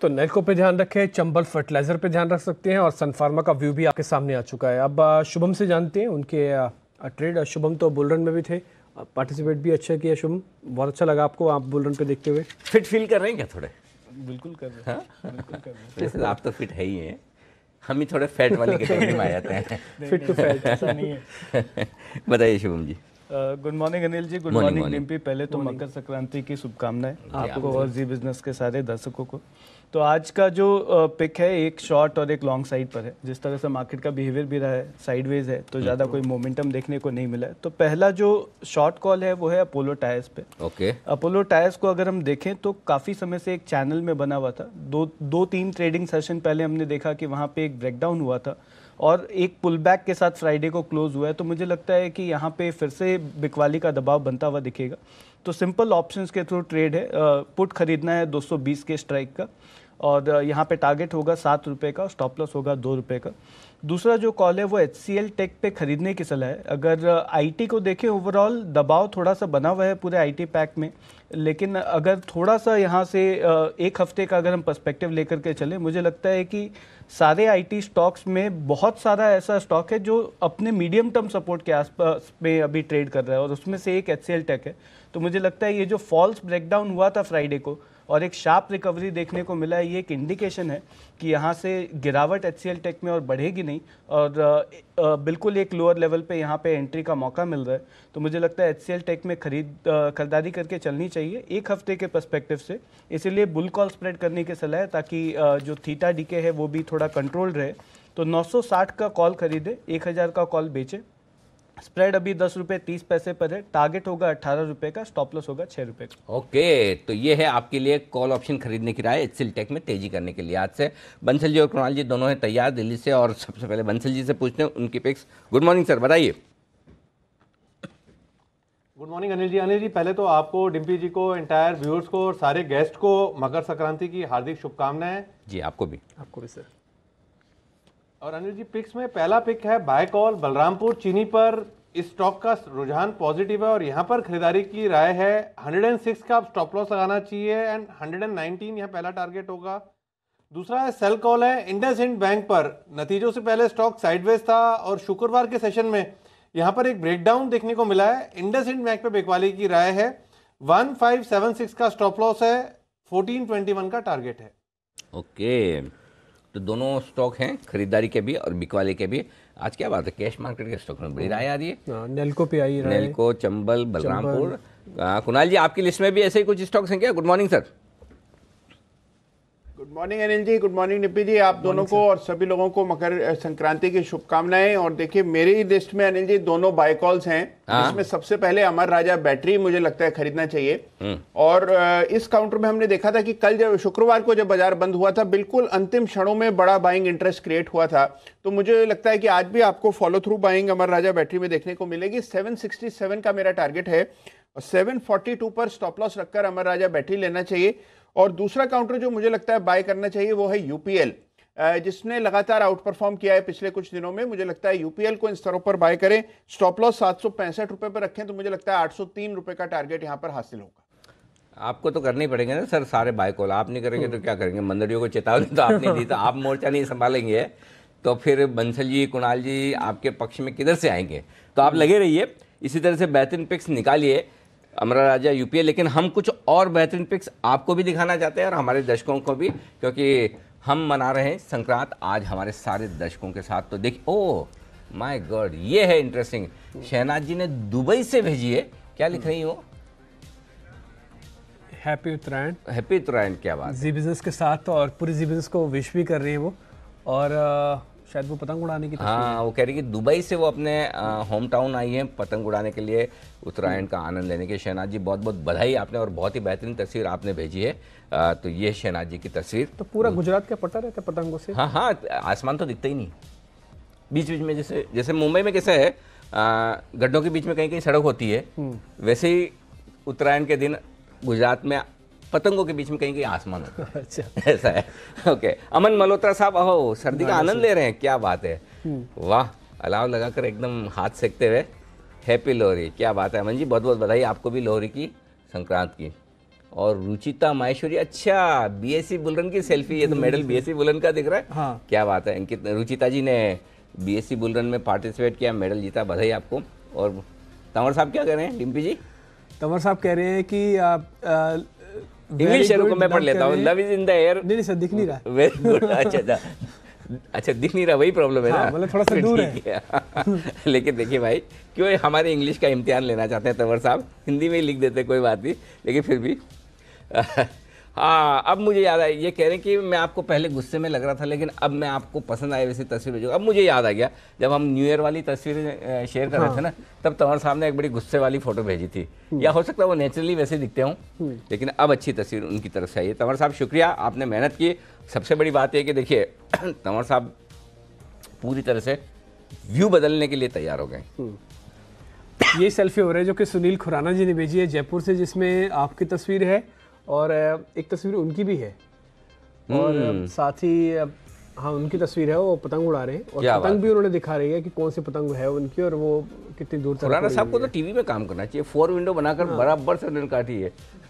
तो नेल्को पे ध्यान रखें, चंबल फर्टिलाइजर पे ध्यान रख सकते हैं, और सन फार्मा का व्यू भी आपके सामने आ चुका है। अब शुभम से जानते हैं उनके ट्रेड। शुभम तो बुल रन में भी थे, पार्टिसिपेट भी अच्छा किया। शुभम, बहुत अच्छा लगा आपको आप बुल रन पे देखते हुए। फिट फील कर रहे हैं क्या थोड़े? बिल्कुल कर रहे हैं, बिल्कुल कर रहे हैं। वैसे आप तो फिट है ही हैं, हम ही थोड़े फैट वाली कैटेगरी में आ जाते हैं। फिट टू फैट ऐसा नहीं है। बताइए Shubham ji. Good morning Anil ji, good morning Dimpy. पहले तो मकर संक्रांति की शुभकामनाएं आपको और जी बिजनेस के सारे दर्शकों को। तो आज का जो पिक है एक शॉर्ट और एक लॉन्ग साइड पर है। जिस तरह से मार्केट का बिहेवियर भी रहा है, साइडवेज है, तो ज़्यादा कोई मोमेंटम देखने को नहीं मिला है। तो पहला जो शॉर्ट कॉल है वो है अपोलो टायर्स पे। ओके। अपोलो टायर्स को अगर हम देखें तो काफ़ी समय से एक चैनल में बना हुआ था। दो तीन ट्रेडिंग सेशन पहले हमने देखा कि वहाँ पे एक ब्रेकडाउन हुआ था और एक पुल बैक के साथ फ्राइडे को क्लोज हुआ है। तो मुझे लगता है कि यहाँ पे फिर से बिकवाली का दबाव बनता हुआ दिखेगा। तो सिंपल ऑप्शंस के थ्रू ट्रेड है। पुट खरीदना है 220 के स्ट्राइक का, और यहाँ पे टारगेट होगा 7 रुपये का, स्टॉप लॉस होगा 2 रुपये का। दूसरा जो कॉल है वो HCL टेक पे खरीदने की सलाह है। अगर आईटी को देखें, ओवरऑल दबाव थोड़ा सा बना हुआ है पूरे आईटी पैक में, लेकिन अगर थोड़ा सा यहाँ से एक हफ्ते का अगर हम पर्सपेक्टिव लेकर के चलें, मुझे लगता है कि सारे आईटी स्टॉक्स में बहुत सारा ऐसा स्टॉक है जो अपने मीडियम टर्म सपोर्ट के आसपास में अभी ट्रेड कर रहा है, और उसमें से एक HCL टेक है। तो मुझे लगता है ये जो फॉल्स ब्रेकडाउन हुआ था फ्राइडे को और एक शार्प रिकवरी देखने को मिला है, ये एक इंडिकेशन है कि यहाँ से गिरावट HCL टेक में और बढ़ेगी नहीं, और बिल्कुल एक लोअर लेवल पे यहाँ पे एंट्री का मौका मिल रहा है। तो मुझे लगता है HCL टेक में खरीदारी करके चलनी चाहिए एक हफ्ते के पर्सपेक्टिव से। इसीलिए बुल कॉल स्प्रेड करने की सलाह है, ताकि जो थीटा डीके है वो भी थोड़ा कंट्रोल रहे। तो 960 का कॉल खरीदे, 1000 का कॉल बेचे। स्प्रेड अभी 10 रुपये 30 पैसे पर है, टारगेट होगा 18 रुपये का, स्टॉप लॉस होगा 6 रुपये का। ओके, तो ये है आपके लिए कॉल ऑप्शन खरीदने की राय HCL टेक में तेजी करने के लिए। आज से बंसल जी और कुणाल जी दोनों हैं तैयार दिल्ली से, और सबसे पहले बंसल जी से पूछते हैं उनकी पिक्स। गुड मॉर्निंग सर, बताइए। गुड मॉर्निंग अनिल जी। अनिल जी, पहले तो आपको, डिम्पी जी को, एंटायर व्यूअर्स को और सारे गेस्ट को मकर संक्रांति की हार्दिक शुभकामनाएं। जी आपको भी। आपको भी सर। और अनिल जी, पिक्स में पहला पिक है बाय कॉल बलरामपुर चीनी पर। इस स्टॉक का रुझान पॉजिटिव है और यहाँ पर खरीदारी की राय है। 106 का स्टॉप लॉस लगाना चाहिए एंड 119 यहाँ पहला टारगेट होगा। दूसरा है सेल कॉल है इंडसइंड बैंक पर। नतीजों से पहले स्टॉक साइडवेज था और शुक्रवार के सेशन में यहाँ पर एक ब्रेकडाउन देखने को मिला है। इंडसइंड बैंक पे बिकवाली की राय है। 1576 का स्टॉप लॉस है, 1421 का टारगेट है। ओके, तो दोनों स्टॉक हैं खरीदारी के भी और बिकवाली के भी। आज क्या बात है, कैश मार्केट के स्टॉक में बड़ी राय आ रही है। नेल्को पे आई राय, नेल्को, चंबल, बलरामपुर। कुणाल जी, आपकी लिस्ट में भी ऐसे ही कुछ स्टॉक्स हैं क्या? Good morning sir. Good morning Anil ji, good morning Nipi ji. आप दोनों को और सभी लोगों को मकर संक्रांति की शुभकामनाएं। और देखिए, मेरी लिस्ट में अनिल जी दोनों बाय कॉल्स हैं, जिसमें सबसे पहले अमर राजा बैटरी मुझे लगता है खरीदना चाहिए। और इस काउंटर में हमने देखा था कि कल जब शुक्रवार को जब बाजार बंद हुआ था, बिल्कुल अंतिम क्षणों में बड़ा बाइंग इंटरेस्ट क्रिएट हुआ था। तो मुझे लगता है कि आज भी आपको फॉलो थ्रू बाइंग अमर राजा बैटरी में देखने को मिलेगी। 767 का मेरा टारगेट है और 742 पर स्टॉप लॉस रखकर अमर राजा बैटरी लेना चाहिए। और दूसरा काउंटर जो मुझे लगता है बाय करना चाहिए वो है UPL, जिसने लगातार आउट परफॉर्म किया है पिछले कुछ दिनों में। मुझे लगता है UPL को इन स्तरों पर बाय करें, स्टॉप लॉस 765 रुपए पर रखें, तो मुझे लगता है 803 रुपए का टारगेट यहां पर हासिल होगा। आपको तो करने ही पड़ेंगे ना सर सारे बाय कॉल। आप नहीं करेंगे तो क्या करेंगे? मंदरियों को चेतावनी तो आपने दी, तो आप मोर्चा नहीं संभालेंगे तो फिर बंसल जी, कुणाल जी आपके पक्ष में किधर से आएंगे? तो आप लगे रहिए, इसी तरह से बेहतरीन पिक्स निकालिए अमरा राजा UPL। लेकिन हम कुछ और बेहतरीन पिक्स आपको भी दिखाना चाहते हैं और हमारे दर्शकों को भी, क्योंकि हम मना रहे हैं संक्रांत आज हमारे सारे दर्शकों के साथ। तो देखिए, ओह माय गॉड, ये है इंटरेस्टिंग। शहनाज जी ने दुबई से भेजी है, क्या लिख रही हो? हैप्पी उत्तरायण। हैप्पी उत्तरायण, क्या बात। जी बिजनेस के साथ और पूरी जी बिजनेस को विश भी कर रही है वो। और शायद वो पतंग उड़ाने की हाँ, वो कह रही कि दुबई से वो अपने होम टाउन आई हैं पतंग उड़ाने के लिए, उत्तरायण का आनंद लेने के। शहनाज जी बहुत बहुत बधाई आपने, और बहुत ही बेहतरीन तस्वीर आपने भेजी है। तो ये शहनाज जी की तस्वीर। तो पूरा गुजरात का पट्टा रहता है पतंगों से। हाँ हाँ, आसमान तो दिखता ही नहीं, बीच बीच में जैसे जैसे मुंबई में कैसा है गड्ढों के बीच में कहीं कहीं सड़क होती है, वैसे ही उत्तरायण के दिन गुजरात में पतंगों के बीच में कहीं कहीं आसमान होता है। अच्छा, ऐसा है। ओके, अमन मल्होत्रा साहब, अहो सर्दी का आनंद ले रहे हैं, क्या बात है, वाह, अलाव लगाकर एकदम हाथ सेकते हुए, हैप्पी लोहरी, क्या बात है। अमन जी बहुत बहुत बधाई आपको भी लोहरी की, संक्रांत की। और रुचिता माहेश्वरी, अच्छा बीएससी बुलरन की सेल्फी, ये तो मेडल बीएससी बुलरन का दिख रहा है। हाँ। क्या बात है, इनकी रुचिता जी ने बीएससी बुलरन में पार्टिसिपेट किया, मेडल जीता, बधाई आपको। और तंवर साहब क्या कह रहे हैं, डिम्पी जी? तंवर साहब कह रहे हैं कि इंग्लिश शेरों को मैं पढ़ लेता हूँ, love is in the air. नहीं सर, दिख नहीं रहा। वेरी गुड, अच्छा अच्छा, दिख नहीं रहा, वही प्रॉब्लम है ना, मतलब थोड़ा सा दूर है। लेकिन देखिए भाई, क्यों हमारे इंग्लिश का इम्तिहान लेना चाहते हैं तंवर साहब, हिंदी में ही लिख देते, कोई बात नहीं, लेकिन फिर भी हाँ, अब मुझे याद आया, ये कह रहे हैं कि मैं आपको पहले गुस्से में लग रहा था, लेकिन अब मैं आपको पसंद आए वैसी तस्वीर भेजूंगा। अब मुझे याद आ गया, जब हम न्यू ईयर वाली तस्वीर शेयर कर रहे थे ना, तब तंवर साहब ने एक बड़ी गुस्से वाली फोटो भेजी थी, या हो सकता है वो नेचुरली वैसे दिखते हों, लेकिन अब अच्छी तस्वीर उनकी तरफ से आई है। तंवर साहब शुक्रिया, आपने मेहनत की। सबसे बड़ी बात यह कि देखिए तंवर साहब पूरी तरह से व्यू बदलने के लिए तैयार हो गए। ये सेल्फी हो रहा है जो कि सुनील खुराना जी ने भेजी है जयपुर से, जिसमें आपकी तस्वीर है और एक तस्वीर उनकी भी है, और साथ ही हाँ उनकी तस्वीर है, वो पतंग उड़ा रहे हैं, और पतंग भी उन्होंने दिखा रही है कि कौन सी पतंग है उनकी और वो कितनी दूर तक। खुराना साहब को तो टीवी में काम करना चाहिए, 4 विंडो बनाकर बराबर से उन्होंने काटी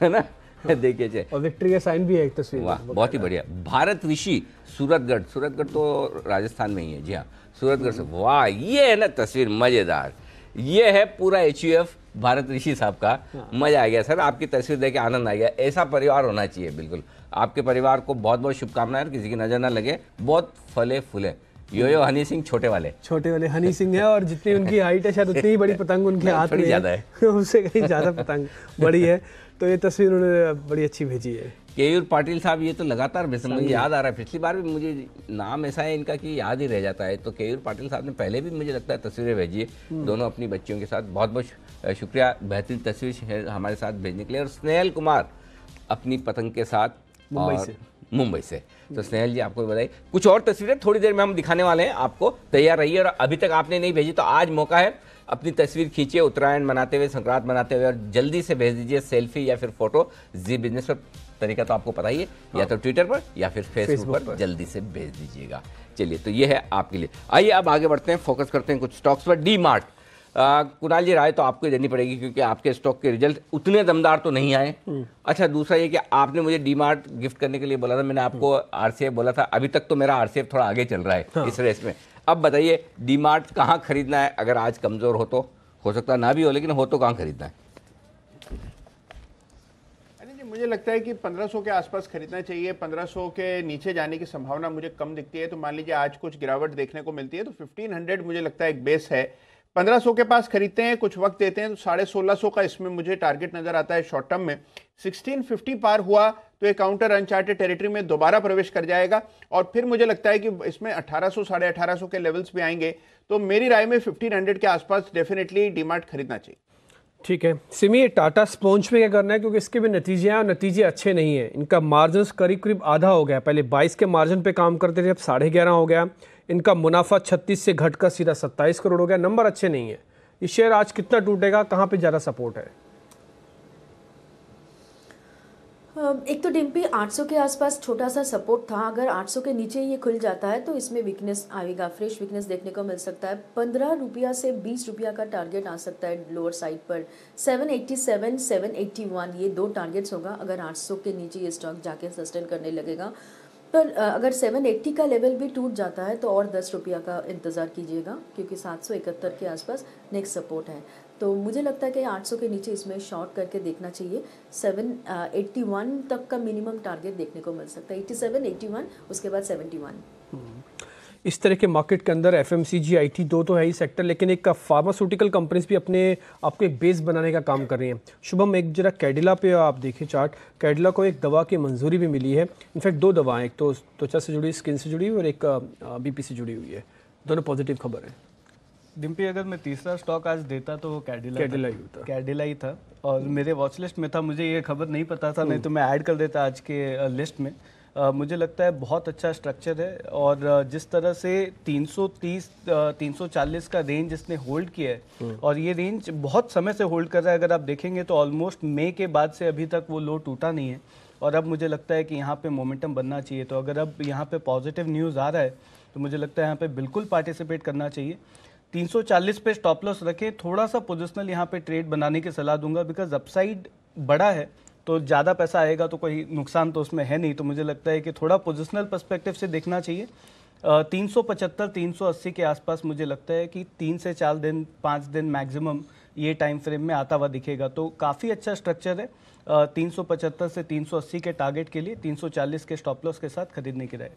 है ना, देखिए। और विक्ट्री का साइन भी है एक तस्वीर। वाह, बहुत ही बढ़िया। भारत ऋषि, सूरतगढ़ तो राजस्थान में ही है, जी हाँ, सूरतगढ़ से। वाह, ये है ना तस्वीर मजेदार, ये है पूरा HUF भारत ऋषि साहब का। मजा आ गया सर, आपकी तस्वीर देख के आनंद आ गया। ऐसा परिवार होना चाहिए, बिल्कुल। आपके परिवार को बहुत बहुत शुभकामनाएं, किसी की नजर ना लगे, बहुत फले फूले। यो हनी सिंह छोटे वाले हनी सिंह है, और जितनी उनकी हाइट है शायद उतनी ही बड़ी पतंग उनके हाथ में ज्यादा है उससे कहीं ज्यादा पतंग बड़ी है। तो ये तस्वीर उन्होंने बड़ी अच्छी भेजी है। केयूर पाटिल साहब, ये तो लगातार मुझे याद आ रहा है, पिछली बार भी मुझे नाम ऐसा है इनका कि याद ही रह जाता है। तो केयूर पाटिल साहब ने पहले भी मुझे लगता है तस्वीरें भेजी है, दोनों अपनी बच्चियों के साथ। बहुत बहुत शुक्रिया बेहतरीन तस्वीर हमारे साथ भेजने के लिए। और स्नेहल कुमार अपनी पतंग के साथ मुंबई से। तो स्नेहल जी आपको भी बधाई। कुछ और तस्वीरें थोड़ी देर में हम दिखाने वाले हैं आपको, तैयार रहिए। और अभी तक आपने नहीं भेजी तो आज मौका है, अपनी तस्वीर खींचिए उत्तरायण मनाते हुए, संक्रांत मनाते हुए, और जल्दी से भेज दीजिए सेल्फी या फिर फोटो। जी बिजनेस पर तरीका तो आपको पता ही है, या तो ट्विटर पर या फिर फेसबुक पर जल्दी से भेज दीजिएगा। चलिए, तो ये है आपके लिए। आइए अब आगे बढ़ते हैं, फोकस करते हैं कुछ स्टॉक्स पर। डी मार्ट, कुणाल जी राय तो आपको देनी पड़ेगी, क्योंकि आपके स्टॉक के रिजल्ट उतने दमदार तो नहीं आए। अच्छा, दूसरा ये कि आपने मुझे डी मार्ट गिफ्ट करने के लिए बोला था, मैंने आपको RCF बोला था। अभी तक तो मेरा RCF थोड़ा आगे चल रहा है इस रेस में। अब बताइए डी मार्ट कहाँ खरीदना है, अगर आज कमजोर हो सकता ना भी हो, लेकिन हो तो कहाँ खरीदना है? मुझे लगता है कि 1500 के आसपास खरीदना चाहिए। 1500 के नीचे जाने की संभावना मुझे कम दिखती है। तो मान लीजिए आज कुछ गिरावट देखने को मिलती है, तो 1500 मुझे लगता है एक बेस है। 1500 के पास खरीदते हैं, कुछ वक्त देते हैं, तो 1650 का इसमें मुझे टारगेट नजर आता है शॉर्ट टर्म में। 1650 पार हुआ तो एक काउंटर अनचार्टेड टेरिटरी में दोबारा प्रवेश कर जाएगा, और फिर मुझे लगता है कि इसमें 1800 साढ़े 1800 के लेवल्स भी आएंगे। तो मेरी राय में 1500 के आसपास डेफिनेटली डीमार्ट खरीदना चाहिए। ठीक है सिमी, टाटा स्पॉन्ज में क्या करना है, क्योंकि इसके भी नतीजे हैं और नतीजे अच्छे नहीं है। इनका मार्जिन करीब आधा हो गया, पहले 22 के मार्जिन पे काम करते थे, अब 11.5 हो गया। इनका मुनाफा 36 से घटकर सीधा 27 करोड़ हो गया। नंबर अच्छे नहीं है। ये शेयर आज कितना टूटेगा, कहाँ पे ज़्यादा सपोर्ट है? एक तो डिम्पी 800 के आसपास छोटा सा सपोर्ट था, अगर 800 के नीचे ये खुल जाता है तो इसमें वीकनेस आएगा, फ्रेश वीकनेस देखने को मिल सकता है। 15 रुपया से 20 रुपया का टारगेट आ सकता है लोअर साइड पर। 787, 781 ये दो टारगेट्स होगा अगर 800 के नीचे ये स्टॉक जाके सस्टेन करने लगेगा। पर अगर 780 का लेवल भी टूट जाता है तो और 10 रुपया का इंतज़ार कीजिएगा, क्योंकि 771 के आसपास नेक्स्ट सपोर्ट है। तो मुझे लगता है कि 800 के नीचे इसमें शॉर्ट करके देखना चाहिए। 781 तक का मिनिमम टारगेट देखने को मिल सकता है। 87, 81, उसके बाद 71। इस तरह के मार्केट के अंदर एफएमसीजी, आईटी दो तो है ही सेक्टर, लेकिन एक फार्मास्यूटिकल कंपनीज भी अपने आपको एक बेस बनाने का काम कर रही हैं। शुभम, एक जरा कैडिला पे आप देखें चार्ट, कैडिला को एक दवा की मंजूरी भी मिली है। इनफैक्ट दो दवाएं, एक तो त्वचा से जुड़ी, स्किन से जुड़ी और एक बीपी से जुड़ी हुई है। दोनों पॉजिटिव खबर है। डिम्पी, अगर मैं तीसरा स्टॉक आज देता तो कैडिला ही था और मेरे वॉच लिस्ट में था। मुझे ये खबर नहीं पता था, नहीं तो मैं ऐड कर देता आज के लिस्ट में। मुझे लगता है बहुत अच्छा स्ट्रक्चर है और जिस तरह से 330 340 का रेंज इसने होल्ड किया है और ये रेंज बहुत समय से होल्ड कर रहा है। अगर आप देखेंगे तो ऑलमोस्ट मई के बाद से अभी तक वो लो टूटा नहीं है और अब मुझे लगता है कि यहाँ पे मोमेंटम बनना चाहिए। तो अगर अब यहाँ पे पॉजिटिव न्यूज़ आ रहा है तो मुझे लगता है यहाँ पे बिल्कुल पार्टिसिपेट करना चाहिए। 340 पे स्टॉप लॉस रखें, थोड़ा सा पोजिशनल यहाँ पे ट्रेड बनाने की सलाह दूंगा, बिकॉज अपसाइड बड़ा है तो ज़्यादा पैसा आएगा तो कोई नुकसान तो उसमें है नहीं। तो मुझे लगता है कि थोड़ा पोजिशनल पर्सपेक्टिव से देखना चाहिए। 375 380 के आसपास मुझे लगता है कि 3 से 4 दिन 5 दिन मैक्सिमम ये टाइम फ्रेम में आता हुआ दिखेगा। तो काफ़ी अच्छा स्ट्रक्चर है। 375 से 380 के टारगेट के लिए 340 के स्टॉप लॉस के साथ खरीदने की राय।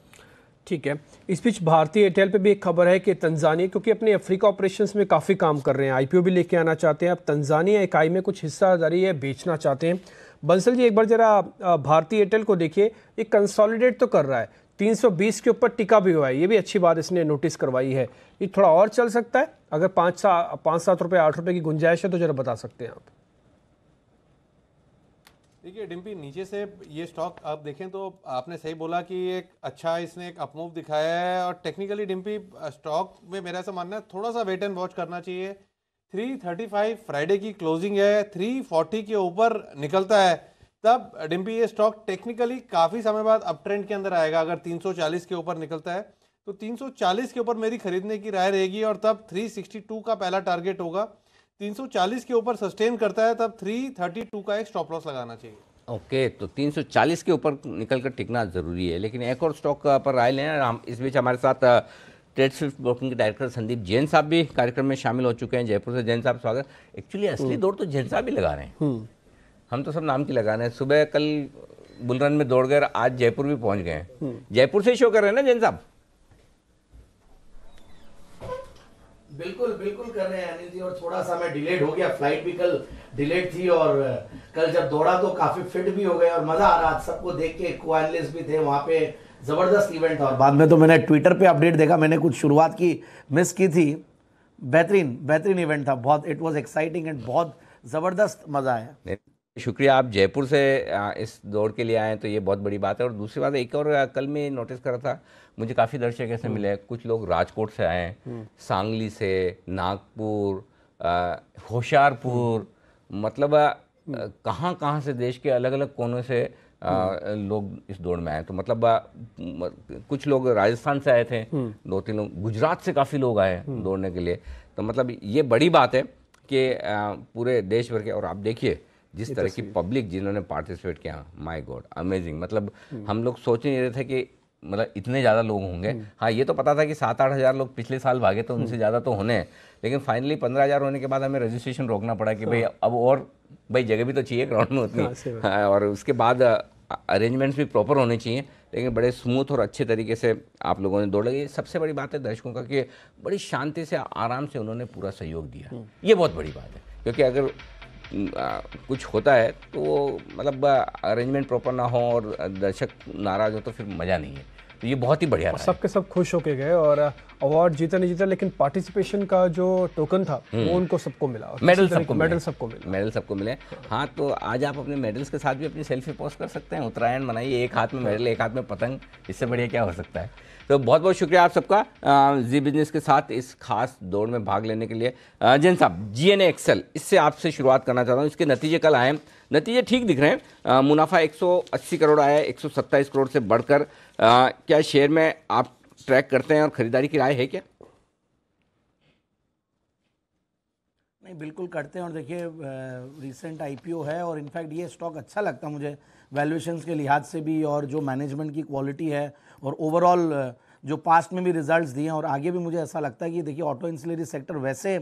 ठीक है। इस बीच भारतीय एयरटेल पे भी एक खबर है कि तंजानिया, क्योंकि अपने अफ्रीका ऑपरेशंस में काफ़ी काम कर रहे हैं, आईपीओ भी लेके आना चाहते हैं। अब तंजानिया इकाई में कुछ हिस्सादारी है बेचना चाहते हैं। बंसल जी, एक बार जरा भारतीय एयरटेल को देखिए, ये कंसोलिडेट तो कर रहा है, 320 के ऊपर टिका भी हुआ है, ये भी अच्छी बात इसने नोटिस करवाई है। ये थोड़ा और चल सकता है, अगर 5-7 रुपये 8 रुपये की गुंजाइश है तो जरा बता सकते हैं आप। देखिए डिम्पी, नीचे से ये स्टॉक आप देखें तो आपने सही बोला कि एक अच्छा इसने एक अपमूव दिखाया है और टेक्निकली डिम्पी स्टॉक में मेरा ऐसा मानना है थोड़ा सा वेट एंड वॉच करना चाहिए। 335 फ्राइडे की क्लोजिंग है, 340 के ऊपर निकलता है तब डिम्पी ये स्टॉक टेक्निकली काफ़ी समय बाद अप ट्रेंड के अंदर आएगा। अगर 340 के ऊपर निकलता है तो 340 के ऊपर मेरी खरीदने की राय रहेगी और तब 362 का पहला टारगेट होगा। 340 के ऊपर सस्टेन करता है तब 332 का एक स्टॉप लॉस लगाना चाहिए। ओके, तो 340 के ऊपर निकल कर टिकना ज़रूरी है। लेकिन एक और स्टॉक पर राय लें। हम इस बीच हमारे साथ ट्रेड स्विफ्ट ब्रोकिंग के डायरेक्टर संदीप जैन साहब भी कार्यक्रम में शामिल हो चुके हैं, जयपुर से। जैन साहब स्वागत। एक्चुअली असली दौड़ तो जैन साहब ही लगा रहे हैं, हम तो सब नाम की लगा रहे हैं। सुबह कल बुलरन में दौड़ गए, आज जयपुर भी पहुंच गए हैं। जयपुर से ही शो कर रहे हैं ना जैन साहब? बिल्कुल बिल्कुल कर रहे हैं अनिल जी, और थोड़ा सा मैं डिलेड हो गया, फ्लाइट भी कल डिलेड थी और कल जब दौड़ा तो काफी फिट भी हो गए और मजा आ रहा सबको देख के। को-एनालिस्ट भी थे वहां पे, जबरदस्त इवेंट था। और बाद में तो मैंने ट्विटर पे अपडेट देखा, मैंने कुछ शुरुआत की मिस की थी। बेहतरीन इवेंट था, बहुत इट वाज एक्साइटिंग एंड बहुत जबरदस्त मजा आया। शुक्रिया, आप जयपुर से इस दौड़ के लिए आए तो ये बहुत बड़ी बात है। और दूसरी बात एक और कल मैं नोटिस कर रहा था, मुझे काफ़ी दर्शक ऐसे मिले, कुछ लोग राजकोट से आए हैं, सांगली से, नागपुर, होशियारपुर, मतलब कहाँ से देश के अलग अलग कोनों से लोग इस दौड़ में आए। तो मतलब कुछ लोग राजस्थान से आए थे, 2-3 लोग, गुजरात से काफ़ी लोग आए दौड़ने के लिए। तो मतलब ये बड़ी बात है कि पूरे देश भर के, और आप देखिए जिस तरह की पब्लिक जिन्होंने पार्टिसिपेट किया, माय गॉड अमेजिंग। मतलब हम लोग सोच नहीं रहे थे कि मतलब इतने ज़्यादा लोग होंगे। हाँ, ये तो पता था कि 7-8 हज़ार लोग पिछले साल भागे तो उनसे ज़्यादा तो होने हैं, लेकिन फाइनली 15,000 होने के बाद हमें रजिस्ट्रेशन रोकना पड़ा कि भाई अब और भाई जगह भी तो चाहिए ग्राउंड में उतनी। हाँ, और उसके बाद अरेंजमेंट्स भी प्रॉपर होने चाहिए, लेकिन बड़े स्मूथ और अच्छे तरीके से आप लोगों ने दौड़ लगी। सबसे बड़ी बात है दर्शकों का कि बड़ी शांति से आराम से उन्होंने पूरा सहयोग दिया, ये बहुत बड़ी बात है। क्योंकि अगर कुछ होता है तो मतलब अरेंजमेंट प्रॉपर ना हो और दर्शक नाराज हो तो फिर मज़ा नहीं है। तो ये बहुत ही बढ़िया, सबके सब खुश होके गए और अवार्ड जीता नहीं जीता, लेकिन पार्टिसिपेशन का जो टोकन था वो उनको सबको मिला, मेडल सबको मिले। हाँ, तो आज आप अपने मेडल्स के साथ भी अपनी सेल्फी पोस्ट कर सकते हैं, उत्तरायण मनाइए, एक हाथ में मेडल एक हाथ में पतंग, इससे बढ़िया क्या हो सकता है। तो बहुत बहुत शुक्रिया आप सबका जी बिजनेस के साथ इस खास दौड़ में भाग लेने के लिए। जैन साहब, GNA एक्सेल, इससे आपसे शुरुआत करना चाहता हूँ। इसके नतीजे कल आए, नतीजे ठीक दिख रहे हैं। मुनाफा 180 करोड़ आया, 127 करोड़ से बढ़कर। क्या शेयर में आप ट्रैक करते हैं और खरीदारी की राय है क्या? नहीं, बिल्कुल करते हैं। और देखिए रिसेंट IPO है और इनफैक्ट ये स्टॉक अच्छा लगता मुझे वैल्यूएशंस के लिहाज से भी, और जो मैनेजमेंट की क्वालिटी है और ओवरऑल जो पास्ट में भी रिजल्ट्स दिए हैं और आगे भी मुझे ऐसा लगता है कि देखिए ऑटो इंसुलरी सेक्टर वैसे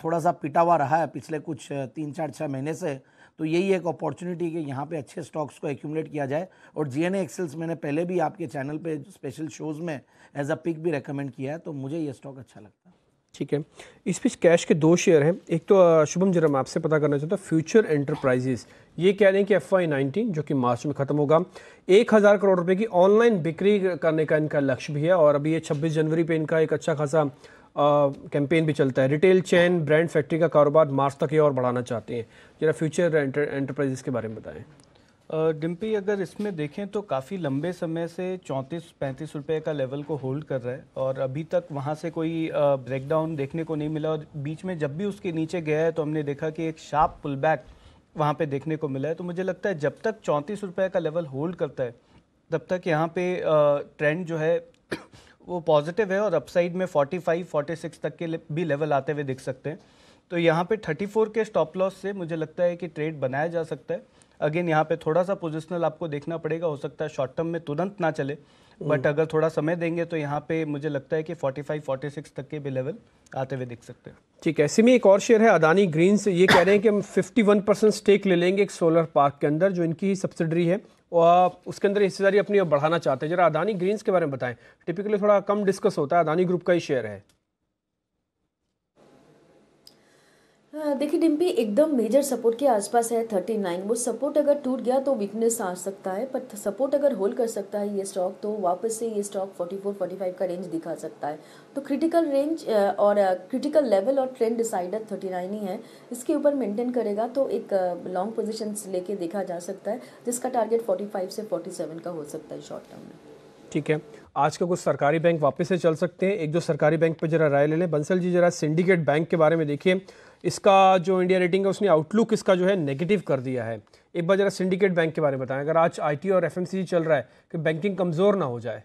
थोड़ा सा पिटा हुआ रहा है पिछले कुछ 3-4-6 महीने से, तो यही एक अपॉर्चुनिटी कि यहाँ पे अच्छे स्टॉक्स को एक्यूमुलेट किया जाए। और जीएनए एक्सेल्स मैंने पहले भी आपके चैनल पे स्पेशल शोज़ में एज अ पिक भी रेकमेंड किया है, तो मुझे ये स्टॉक अच्छा लगता है। ठीक है, इस बीच कैश के 2 शेयर हैं। एक तो शुभम जरा मैं आपसे पता करना चाहता हूँ, फ्यूचर एंटरप्राइजेस ये कह रहे हैं कि FY19 जो कि मार्च में ख़त्म होगा 1000 करोड़ रुपए की ऑनलाइन बिक्री करने का इनका लक्ष्य भी है, और अभी ये 26 जनवरी पे इनका एक अच्छा खासा कैंपेन भी चलता है। रिटेल चेन ब्रांड फैक्ट्री का कारोबार मार्च तक ये और बढ़ाना चाहते हैं। जरा फ्यूचर एंटरप्राइजेस के बारे में बताएं। डिम्पी, अगर इसमें देखें तो काफ़ी लंबे समय से 34-35 रुपए का लेवल को होल्ड कर रहा है, और अभी तक वहाँ से कोई ब्रेकडाउन देखने को नहीं मिला, और बीच में जब भी उसके नीचे गया है तो हमने देखा कि एक शार्प पुल बैक वहाँ पे देखने को मिला है। तो मुझे लगता है जब तक 34 रुपए का लेवल होल्ड करता है तब तक यहाँ पे ट्रेंड जो है वो पॉजिटिव है, और अपसाइड में 45-46 तक के भी लेवल आते हुए दिख सकते हैं। तो यहाँ पे 34 के स्टॉप लॉस से मुझे लगता है कि ट्रेड बनाया जा सकता है। अगेन यहाँ पे थोड़ा सा पोजिशनल आपको देखना पड़ेगा, हो सकता है शॉर्ट टर्म में तुरंत ना चले, बट अगर थोड़ा समय देंगे तो यहाँ पे मुझे लगता है कि 45-46 तक के भी लेवल आते हुए दिख सकते हैं। ठीक है, ऐसे में एक और शेयर है अदानी ग्रीन्स, ये कह रहे हैं कि हम 51% स्टेक ले लेंगे एक सोलर पार्क के अंदर जो इनकी ही सब्सिडरी है, और उसके अंदर हिस्सेदारी अपनी अब बढ़ाना चाहते हैं। जरा अदानी ग्रीन्स के बारे में बताएं, टिपिकली थोड़ा कम डिस्कस होता है, अदानी ग्रुप का ही शेयर है। देखिए डिम्पी, एकदम मेजर सपोर्ट के आसपास है 39। वो सपोर्ट अगर टूट गया तो वीकनेस आ सकता है, पर सपोर्ट अगर होल्ड कर सकता है ये स्टॉक तो वापस से ये स्टॉक 44-45 का रेंज दिखा सकता है। तो क्रिटिकल रेंज और क्रिटिकल लेवल और ट्रेंड डिसाइडर 39 ही है, इसके ऊपर मेंटेन करेगा तो एक लॉन्ग पोजीशंस लेके देखा जा सकता है, जिसका टारगेट 45 से 47 का हो सकता है शॉर्ट टर्म में। ठीक है, आज का कुछ सरकारी बैंक वापस से चल सकते हैं। एक दो सरकारी बैंक पर जरा राय ले लें। बंसल जी, जरा सिंडिकेट बैंक के बारे में देखिए, इसका जो इंडिया रेटिंग है उसने आउटलुक इसका जो है नेगेटिव कर दिया है। एक बार जरा सिंडिकेट बैंक के बारे में बताएं, अगर आज आईटी और एफएमसीजी चल रहा है कि बैंकिंग कमज़ोर ना हो जाए।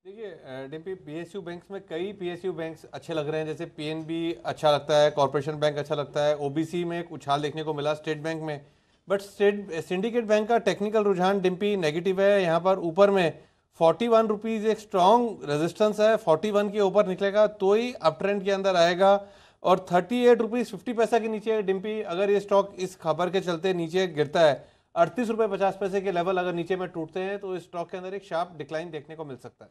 देखिए डिम्पी, पीएसयू बैंक्स में कई पीएसयू बैंक्स अच्छे लग रहे हैं, जैसे पीएनबी अच्छा लगता है, कॉर्पोरेशन बैंक अच्छा लगता है, ओबीसी में एक उछाल देखने को मिला, स्टेट बैंक में। बट सिंडिकेट बैंक का टेक्निकल रुझान डिम्पी नेगेटिव है। यहाँ पर ऊपर में 41 रुपीज़ एक स्ट्रॉन्ग रेजिस्टेंस है, 41 के ऊपर निकलेगा तो ही अप ट्रेंड के अंदर आएगा। और 38 रुपीज़ 50 पैसा के नीचे डिम्पी, अगर ये स्टॉक इस खबर के चलते नीचे गिरता है, 38 रुपये 50 पैसे के लेवल अगर नीचे में टूटते हैं तो इस स्टॉक के अंदर एक शार्प डिक्लाइन देखने को मिल सकता है।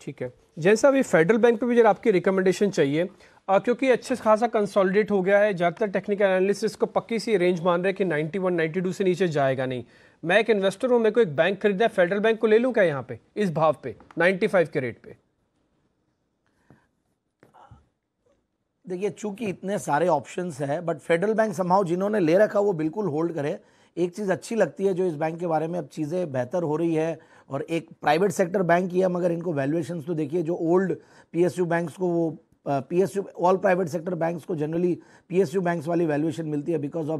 ठीक है, जैसा अभी फेडरल बैंक पे भी जरा आपकी रिकमेंडेशन चाहिए, क्योंकि अच्छे खासा कंसोलिडेट हो गया है। ज़्यादातर टेक्निकल एनालिस्ट इसको पक्की सी रेंज मान रहे हैं कि 91-92 से नीचे जाएगा नहीं। मैं एक इन्वेस्टर हूँ, मेरे को एक बैंक खरीदना है, फेडरल बैंक को ले लूँ क्या यहाँ पे इस भाव पे 95 के रेट पे? देखिए, चूंकि इतने सारे ऑप्शंस हैं, बट फेडरल बैंक समहाउ जिन्होंने ले रखा वो बिल्कुल होल्ड करे। एक चीज़ अच्छी लगती है जो इस बैंक के बारे में, अब चीज़ें बेहतर हो रही है, और एक प्राइवेट सेक्टर बैंक ही है, मगर इनको वैल्यूएशंस तो देखिए, जो ओल्ड पीएसयू बैंक्स को वो PSU all private sector banks को जनरली पीएसयू बैंक्स वाली वैल्यूएशन मिलती है because of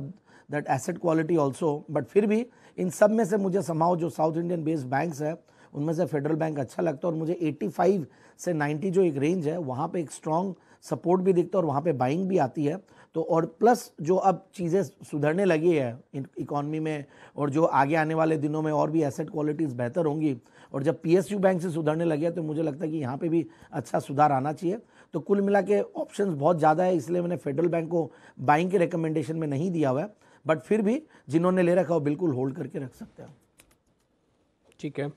that asset quality also. But फिर भी इन सब में से मुझे समहाउ जो साउथ इंडियन बेस्ड बैंक्स है उनमें से फेडरल बैंक अच्छा लगता है, और मुझे 85 से 90 जो एक रेंज है वहाँ पे एक स्ट्रॉन्ग सपोर्ट भी दिखता है, और वहाँ पे बाइंग भी आती है। तो और प्लस जो अब चीज़ें सुधरने लगी है इकॉनमी में, और जो आगे आने वाले दिनों में और भी एसेट क्वालिटीज़ बेहतर होंगी, और जब पीएसयू बैंक से सुधरने लगे तो मुझे लगता है कि यहाँ पे भी अच्छा सुधार आना चाहिए। तो कुल मिला के ऑप्शंस बहुत ज़्यादा है, इसलिए मैंने फेडरल बैंक को बाइंग के रिकमेंडेशन में नहीं दिया हुआ है, बट फिर भी जिन्होंने ले रखा वो बिल्कुल होल्ड करके रख सकते हैं। ठीक है,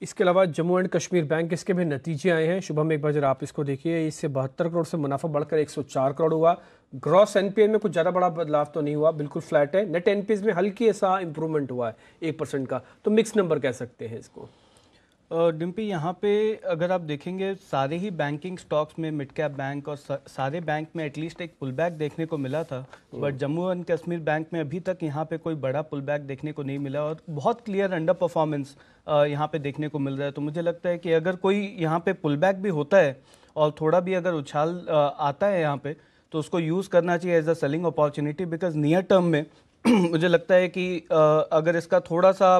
इसके अलावा जम्मू एंड कश्मीर बैंक, इसके भी नतीजे आए हैं। शुभम, एक बार जरा आप इसको देखिए, इससे 72 करोड़ से मुनाफा बढ़कर 104 करोड़ हुआ। ग्रॉस एनपीए में कुछ ज़्यादा बड़ा बदलाव तो नहीं हुआ, बिल्कुल फ्लैट है। नेट एनपीए में हल्की ऐसा इंप्रूवमेंट हुआ है 1% का, तो मिक्स नंबर कह सकते हैं इसको। डिम्पी, यहाँ पे अगर आप देखेंगे सारे ही बैंकिंग स्टॉक्स में मिड कैप बैंक और सारे बैंक में एटलीस्ट एक पुल बैक देखने को मिला था, but Jammu and Kashmir bank में अभी तक यहाँ पे कोई बड़ा पुल बैक देखने को नहीं मिला, और बहुत क्लियर अंडर परफॉर्मेंस यहाँ पे देखने को मिल रहा है। तो मुझे लगता है कि अगर कोई यहाँ पे पुल बैक भी होता है और थोड़ा भी अगर उछाल आता है यहाँ पे, तो उसको यूज़ करना चाहिए as a selling opportunity, because near term में मुझे लगता है कि अगर इसका थोड़ा सा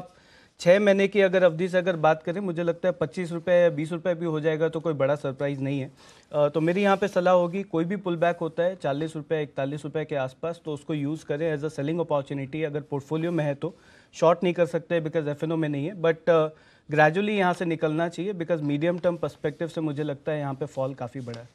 6 महीने की अगर अवधि से अगर बात करें, मुझे लगता है 25 रुपये या 20 रुपये भी हो जाएगा तो कोई बड़ा सरप्राइज़ नहीं है। तो मेरी यहाँ पे सलाह होगी, कोई भी पुल बैक होता है 40 रुपये 41 रुपये के आसपास, तो उसको यूज़ करें एज अ सेलिंग अपॉर्चुनिटी। अगर पोर्टफोलियो में है तो शॉर्ट नहीं कर सकते बिकॉज एफएनओ में नहीं है, बट ग्रेजुअली यहाँ से निकलना चाहिए बिकॉज मीडियम टर्म पर्सपेक्टिव से मुझे लगता है यहाँ पे फॉल काफ़ी बड़ा है।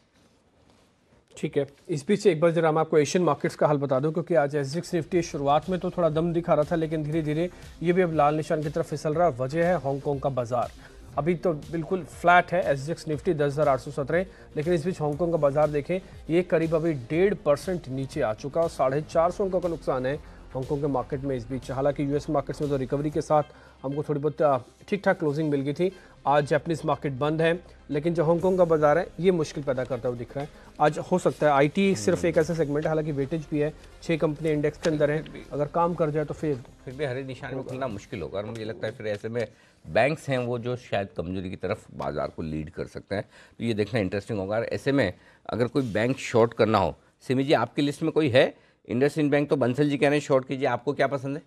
ठीक है, इस बीच एक बार जरा मैं आपको एशियन मार्केट्स का हाल बता दूं, क्योंकि आज एसजीएक्स निफ्टी शुरुआत में तो थोड़ा दम दिखा रहा था, लेकिन धीरे धीरे ये भी अब लाल निशान की तरफ फिसल रहा है। वजह है हांगकांग का बाजार, अभी तो बिल्कुल फ्लैट है एसजीएक्स निफ्टी 10,817, लेकिन इस बीच हांगकांग का बाजार देखें, ये करीब अभी 1.5% नीचे आ चुका और 450 अंकों का नुकसान है हांगकांग के मार्केट में इस बीच। हालांकि यूएस मार्केट्स में तो रिकवरी के साथ हमको थोड़ी बहुत ठीक ठाक क्लोजिंग मिल गई थी। आज जापानीज मार्केट बंद है, लेकिन जो हांगकांग का बाजार है ये मुश्किल पैदा करता हुआ दिख रहा है। आज हो सकता है आईटी सिर्फ एक ऐसा सेगमेंट है, हालांकि वेटेज भी है, 6 कंपनी इंडेक्स के अंदर हैं, अगर काम कर जाए तो फिर भी हरे निशान में खुलना मुश्किल होगा। और मुझे लगता है फिर ऐसे में बैंक्स हैं वो जो शायद कमजोरी की तरफ बाजार को लीड कर सकते हैं, तो ये देखना इंटरेस्टिंग होगा। और ऐसे में अगर कोई बैंक शॉर्ट करना हो, सिमी जी आपकी लिस्ट में कोई है? इंडसइंड बैंक तो बंसल जी कह रहे हैं शॉर्ट कीजिए, आपको क्या पसंद है?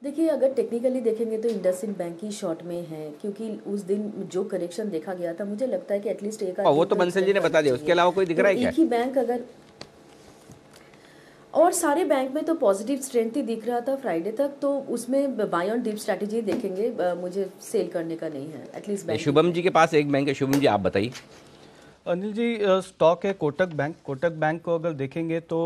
देखिए, अगर टेक्निकली देखेंगे तो इंडसइंड बैंक ही शॉर्ट में है, क्योंकि उस दिन जो करेक्शन देखा गया था, मुझे लगता है कि एटलीस्ट एक वो तो बंसल जी ने बता दिया, उसके अलावा कोई दिख रहा है क्या? एक ही बैंक अगर, और सारे बैंक में तो पॉजिटिव स्ट्रेंथ ही दिख रहा था फ्राइडे तक, तो उसमें बाय ऑन डिप स्ट्रैटेजी देखेंगे, मुझे सेल करने का नहीं है एटलीस्ट। शुभम जी के पास एक बैंक है, शुभम जी आप बताइए। अनिल जी, स्टॉक है कोटक बैंक। कोटक बैंक को अगर देखेंगे तो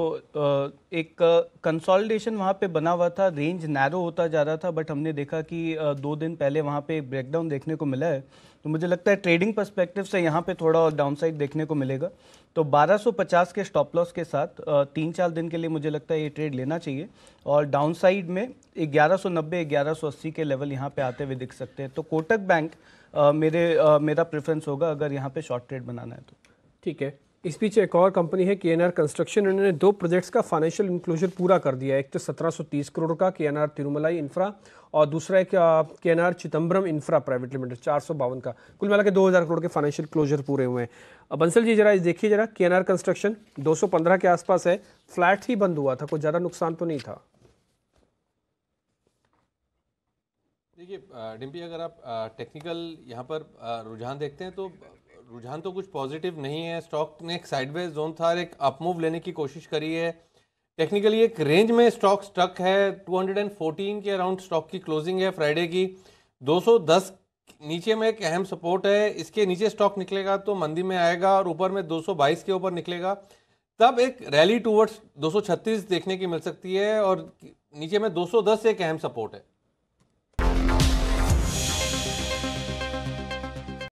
एक कंसोलिडेशन वहाँ पे बना हुआ था, रेंज नैरो होता जा रहा था, बट हमने देखा कि 2 दिन पहले वहाँ पे एक ब्रेकडाउन देखने को मिला है। तो मुझे लगता है ट्रेडिंग पर्सपेक्टिव से यहाँ पे थोड़ा और डाउनसाइड देखने को मिलेगा। तो 1250 के स्टॉप लॉस के साथ 3-4 दिन के लिए मुझे लगता है ये ट्रेड लेना चाहिए, और डाउनसाइड में 1190 1180 के लेवल यहाँ पे आते हुए दिख सकते हैं। तो कोटक बैंक मेरा प्रेफरेंस होगा अगर यहाँ पे शॉर्ट ट्रेड बनाना है तो। ठीक है, इस बीच एक और कंपनी है केएनआर कंस्ट्रक्शन, उन्होंने 2 प्रोजेक्ट्स का फाइनेंशियल इंक्लोजर पूरा कर दिया है। एक तो 1730 करोड़ का केएनआर तिरुमलाई इंफ्रा, और दूसरा एक KNR Chidambaram infra private limited 452 का, कुल मिला के 2000 करोड़ के फाइनेंशियल क्लोजर पूरे हुए हैं। अब बंसल जी जरा देखिए, जरा केएनआर कंस्ट्रक्शन 215 के आसपास है, फ्लैट ही बंद हुआ था, कोई ज़्यादा नुकसान तो नहीं था। देखिए डिम्पी, अगर आप टेक्निकल यहाँ पर रुझान देखते हैं तो रुझान तो कुछ पॉजिटिव नहीं है। स्टॉक ने एक साइडवेज जोन था और एक अपमूव लेने की कोशिश करी है। टेक्निकली एक रेंज में स्टॉक स्टक है, 214 के अराउंड स्टॉक की क्लोजिंग है फ्राइडे की। 210 नीचे में एक अहम सपोर्ट है, इसके नीचे स्टॉक निकलेगा तो मंदी में आएगा, और ऊपर में 222 के ऊपर निकलेगा तब एक रैली टूवर्ड्स 236 देखने की मिल सकती है, और नीचे में 210 एक अहम सपोर्ट है।